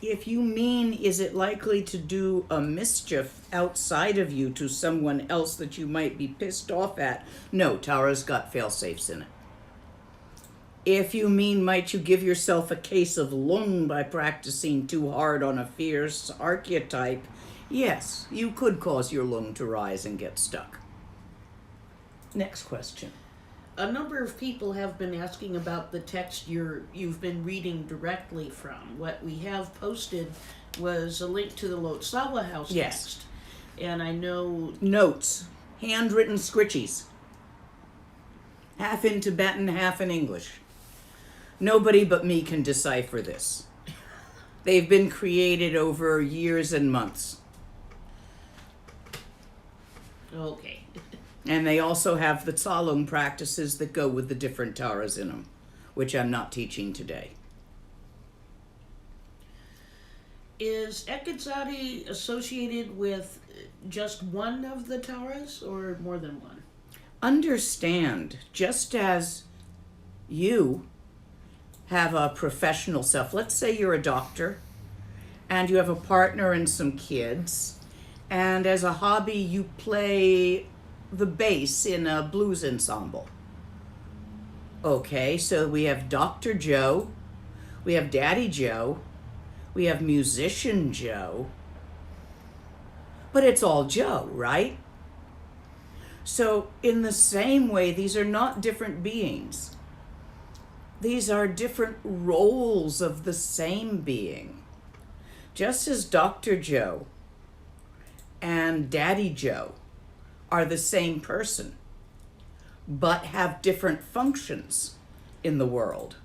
If you mean, is it likely to do a mischief outside of you to someone else that you might be pissed off at? No, Tara's got fail-safes in it. If you mean, might you give yourself a case of lung by practicing too hard on a fierce archetype? Yes, you could cause your lung to rise and get stuck. Next question.
A number of people have been asking about the text you've been reading directly from. What we have posted was a link to the Lotsawa House text. And I know...
Notes. Handwritten scritchies. Half in Tibetan, half in English. Nobody but me can decipher this. They've been created over years and months.
Okay.
And they also have the Tsalung practices that go with the different Taras in them, which I'm not teaching today.
Is Ekadzadi associated with just one of the Taras or more than one?
Understand, just as you have a professional self, let's say you're a doctor and you have a partner and some kids, and as a hobby you play the bass in a blues ensemble. Okay, so we have Dr. Joe, we have Daddy Joe, we have Musician Joe, but it's all Joe, right? So in the same way, these are not different beings. These are different roles of the same being. Just as Dr. Joe and Daddy Joe are the same person, but have different functions in the world.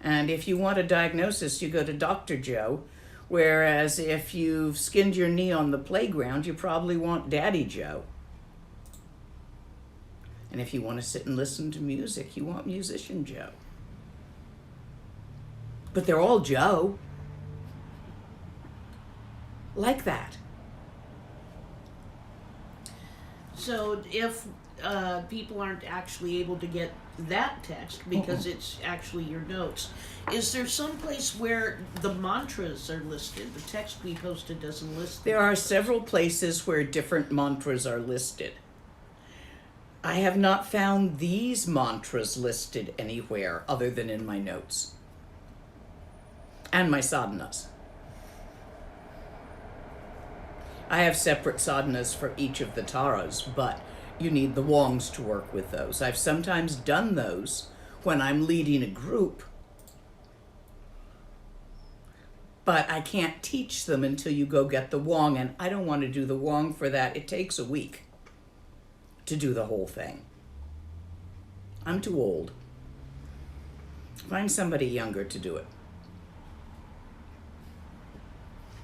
And if you want a diagnosis, you go to Dr. Joe, whereas if you've skinned your knee on the playground, you probably want Daddy Joe. And if you want to sit and listen to music, you want Musician Joe. But they're all Joe. Like that.
So if people aren't actually able to get that text because it's actually your notes, is there some place where the mantras are listed? The text we posted doesn't list them.
There are several places where different mantras are listed. I have not found these mantras listed anywhere other than in my notes and my sadhanas. I have separate sadhanas for each of the taras, but you need the wongs to work with those. I've sometimes done those when I'm leading a group, but I can't teach them until you go get the wong, and I don't want to do the wong for that. It takes a week to do the whole thing. I'm too old. Find somebody younger to do it,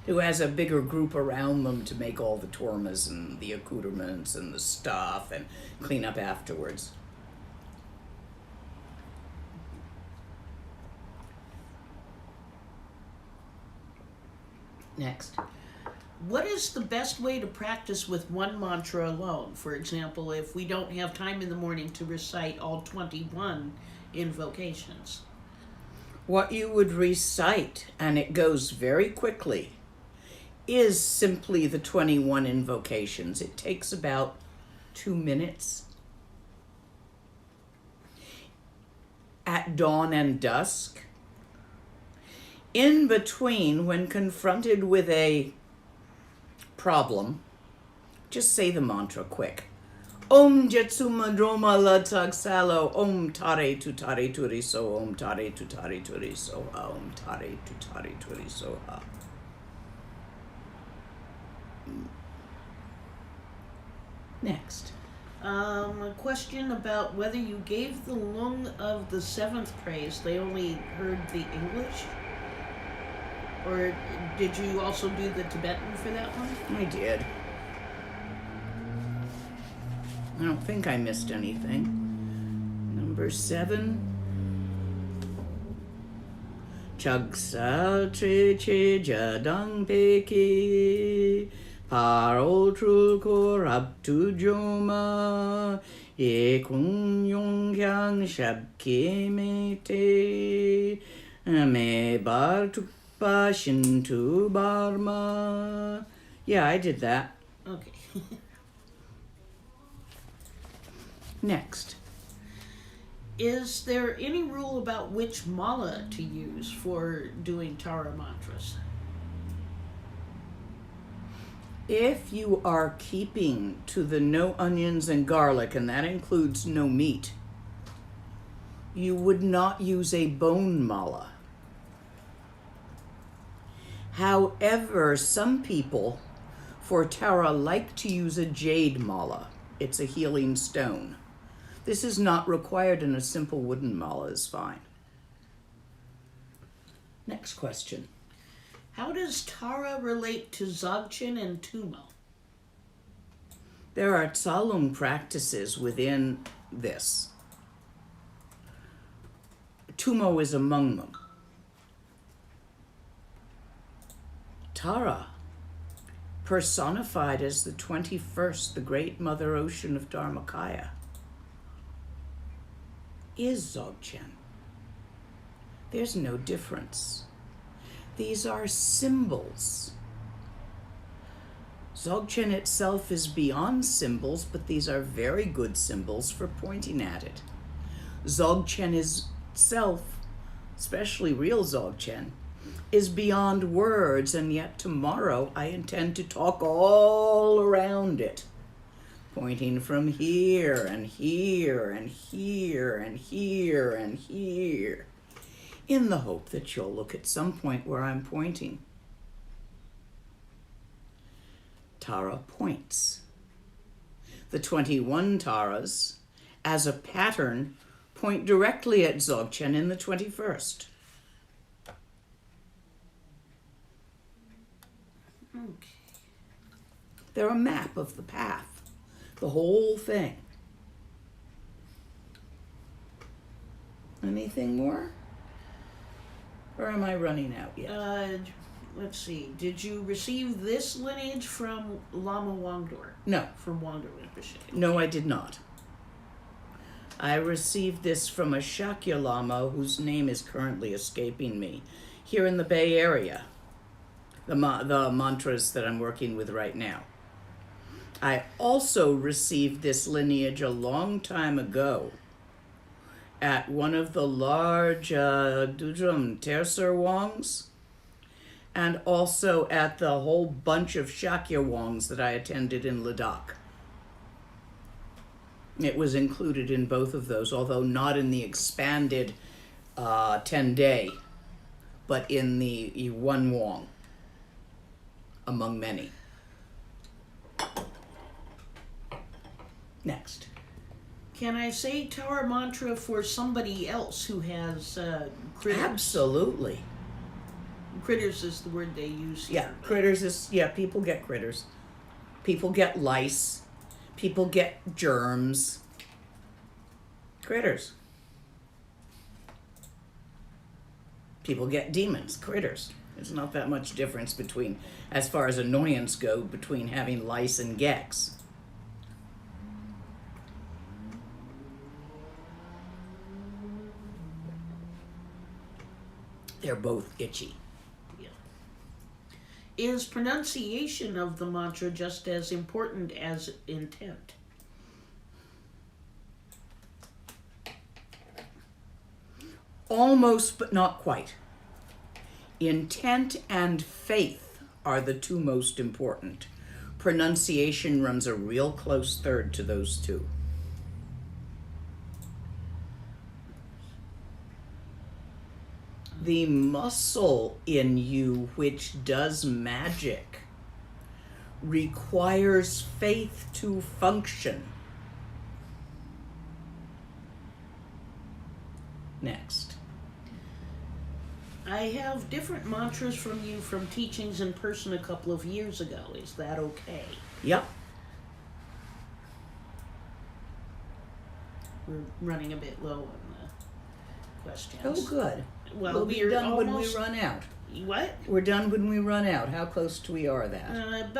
who has a bigger group around them to make all the tormas and the accoutrements and the stuff and clean up afterwards. Next.
What is the best way to practice with one mantra alone? For example, if we don't have time in the morning to recite all 21 invocations.
What you would recite, and it goes very quickly, is simply the 21 invocations. It takes about 2 minutes. At dawn and dusk. In between, when confronted with a problem, just say the mantra quick. Om Jetsuma Droma Latag Salo, Om Tare Tutare Turi So, Om Tare Tutare Turi Soha, Om Tare Tutare Turi Soha. Next.
A question about whether you gave the lung of the seventh praise, they only heard the English? Or did you also do the Tibetan for that one?
I did. I don't think I missed anything. Number 7. Chagsa Triche Jadang Peki Parotrul Korabtu Joma Ye Kun Yong Kyang Shabke Mete Me Bar Tukpa Shintu Barma. Yeah, I did that.
Okay.
Next.
Is there any rule about which mala to use for doing Tara mantras?
If you are keeping to the no onions and garlic, and that includes no meat, you would not use a bone mala. However, some people for Tara like to use a jade mala. It's a healing stone. This is not required, and a simple wooden mala is fine. Next question.
How does Tara relate to Dzogchen and Tumo?
There are Tsalung practices within this. Tumo is among them. Tara, personified as the 21st, the great mother ocean of Dharmakaya, is Dzogchen. There's no difference. These are symbols. Dzogchen itself is beyond symbols, but these are very good symbols for pointing at it. Dzogchen itself, especially real Dzogchen, is beyond words, and yet tomorrow I intend to talk all around it, pointing from here and here and here and here and here, in the hope that you'll look at some point where I'm pointing. Tara points. The 21 Taras, as a pattern, point directly at Dzogchen in the 21st.
Okay.
They're a map of the path, the whole thing. Anything more? Or am I running out yet?
Let's see. Did you receive this lineage from Lama Wangdor?
No.
From Wangdor Rinpoche?
No, I did not. I received this from a Shakya Lama whose name is currently escaping me, here in the Bay Area. The mantras that I'm working with right now. I also received this lineage a long time ago at one of the large Dudrum Terser Wongs, and also at the whole bunch of Shakya Wongs that I attended in Ladakh. It was included in both of those, although not in the expanded 10-day, but in the one Wong, among many. Next.
Can I say Tara mantra for somebody else who has critters?
Absolutely.
Critters is the word they use here.
Yeah, critters is, people get critters. People get lice. People get germs. Critters. People get demons, critters. There's not that much difference between, as far as annoyance go, between having lice and gex. They're both itchy.
Yeah. Is pronunciation of the mantra just as important as intent?
Almost, but not quite. Intent and faith are the two most important. Pronunciation runs a real close third to those two. The muscle in you which does magic requires faith to function. Next.
I have different mantras from you from teachings in person a couple of years ago. Is that okay?
Yep.
We're running a bit low on the questions.
Oh, good.
Well,
we'll be
we're
done
almost...
when we run out.
What?
We're done when we run out. How close to we are that?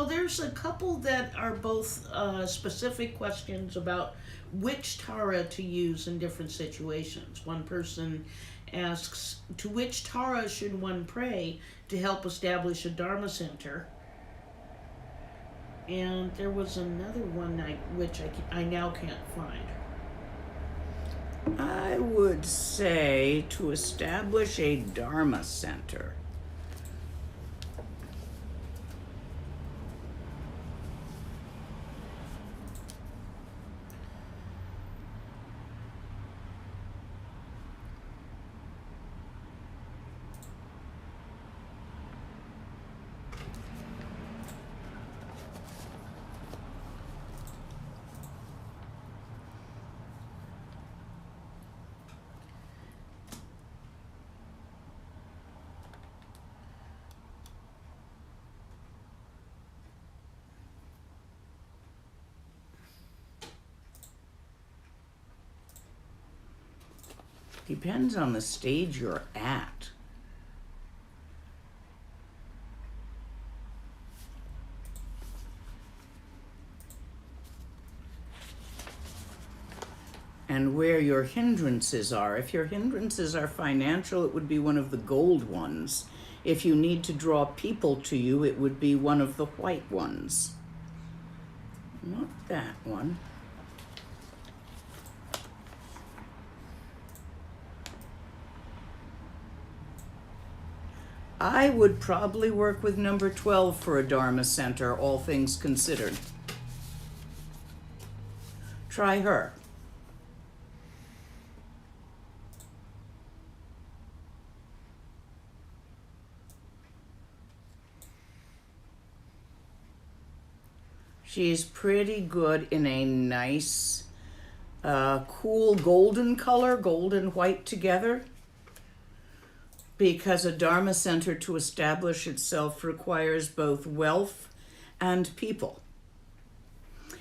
There's a couple that are both specific questions about which Tara to use in different situations. One person asks, to which Tara should one pray to help establish a Dharma center? And there was another one which I now can't find.
I would say to establish a Dharma center. Depends on the stage you're at. And where your hindrances are. If your hindrances are financial, it would be one of the gold ones. If you need to draw people to you, it would be one of the white ones. Not that one. I would probably work with number 12 for a Dharma center, all things considered. Try her. She's pretty good in a nice, cool golden color, gold and white together. Because a Dharma center to establish itself requires both wealth and people.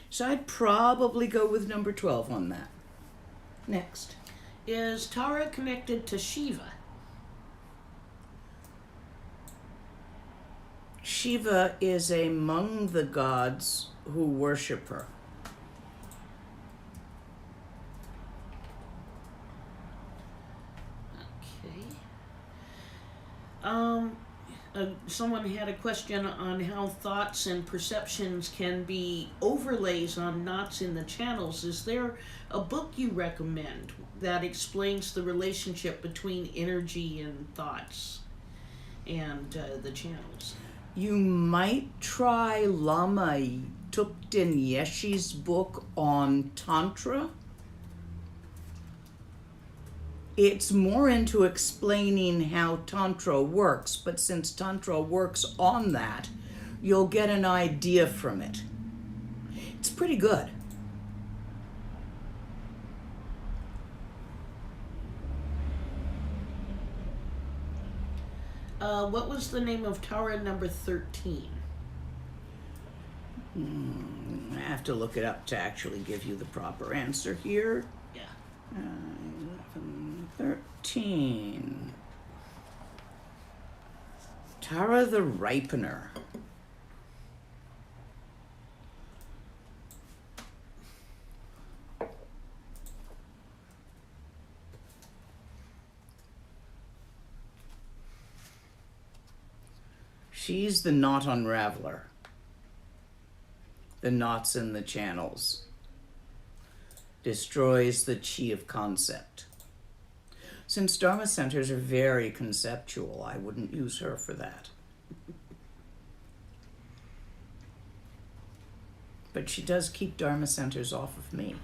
So I'd probably go with number 12 on that. Next.
Is Tara connected to Shiva?
Shiva is among the gods who worship her.
Someone had a question on how thoughts and perceptions can be overlays on knots in the channels. Is there a book you recommend that explains the relationship between energy and thoughts and the channels?
You might try Lama Thupten Yeshe's book on Tantra. It's more into explaining how Tantra works, but since Tantra works on that, you'll get an idea from it. It's pretty good.
What was the name of Tara number 13?
I have to look it up to actually give you the proper answer here.
Yeah.
11, 13. Tara the Ripener. She's the knot unraveler. The knots in the channels. Destroys the chi of concept. Since Dharma centers are very conceptual, I wouldn't use her for that. But she does keep Dharma centers off of me.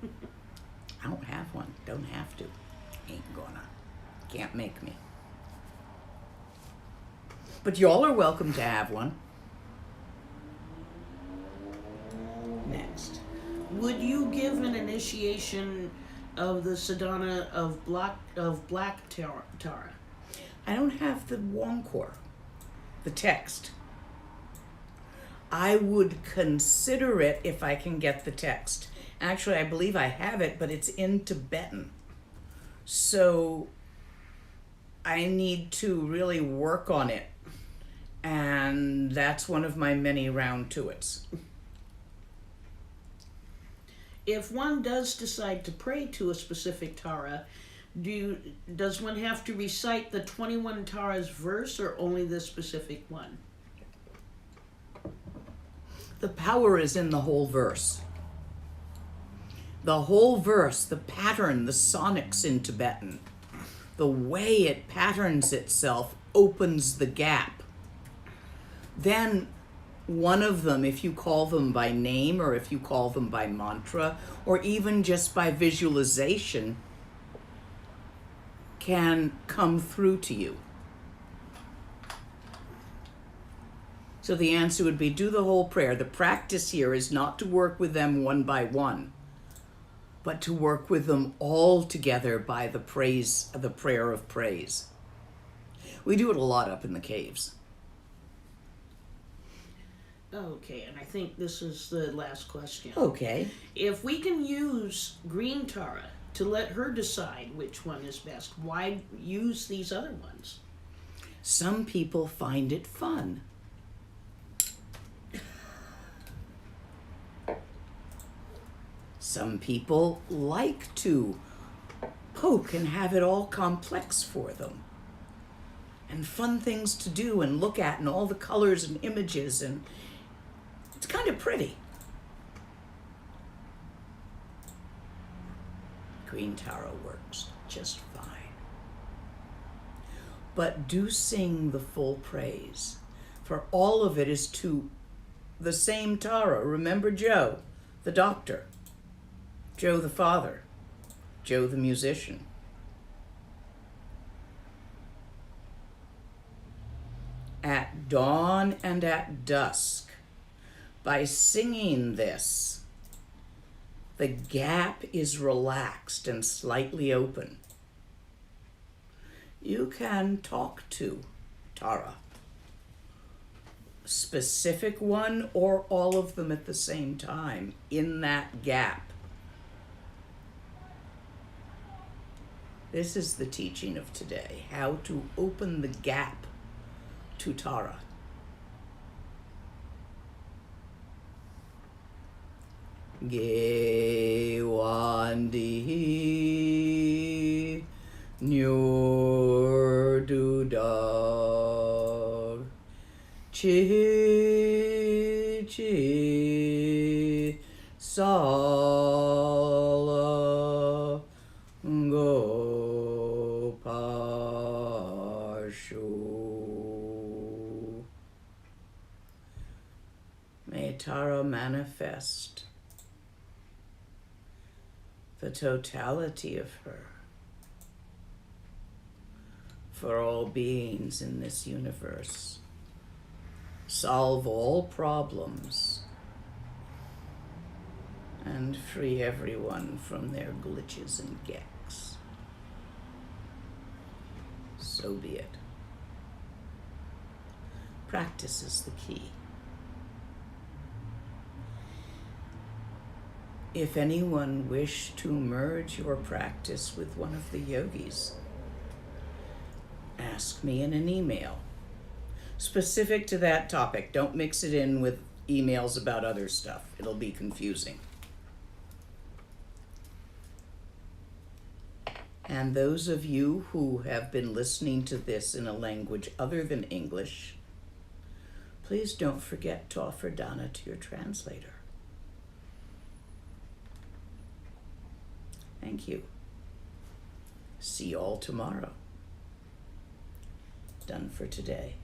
I don't have one. Don't have to. Ain't gonna. Can't make me. But y'all are welcome to have one. Next.
Would you give an initiation of the sadhana of black Tara?
I don't have the Wongkor, the text. I would consider it if I can get the text. Actually, I believe I have it, but it's in Tibetan. So I need to really work on it. And that's one of my many round to its.
If one does decide to pray to a specific Tara, does one have to recite the 21 Taras verse or only the specific one?
The power is in the whole verse. The whole verse, the pattern, the sonics in Tibetan, the way it patterns itself opens the gap. Then one of them, if you call them by name or if you call them by mantra or even just by visualization, can come through to you. So the answer would be do the whole prayer. The practice here is not to work with them one by one, but to work with them all together by the prayer of praise. We do it a lot up in the caves.
Okay, and I think this is the last question.
Okay.
If we can use green Tara to let her decide which one is best. Why use these other ones?
Some people find it fun. Some people like to poke and have it all complex for them. And fun things to do and look at and all the colors and images, and it's kind of pretty. Green Tarot works just fine. But do sing the full praise, for all of it is to the same Tara. Remember Joe, the doctor, Joe the father, Joe the musician. At dawn and at dusk, by singing this, the gap is relaxed and slightly open. You can talk to Tara, a specific one or all of them at the same time in that gap. This is the teaching of today, how to open the gap to Tara. Ge wandi nyur dudar chi chi sala go pashu. May Tara manifest the totality of her for all beings in this universe. Solve all problems and free everyone from their glitches and gecks. So be it. Practice is the key. If anyone wished to merge your practice with one of the yogis, ask me in an email specific to that topic. Don't mix it in with emails about other stuff. It'll be confusing. And those of you who have been listening to this in a language other than English, please don't forget to offer dana to your translator. Thank you. See you all tomorrow. Done for today.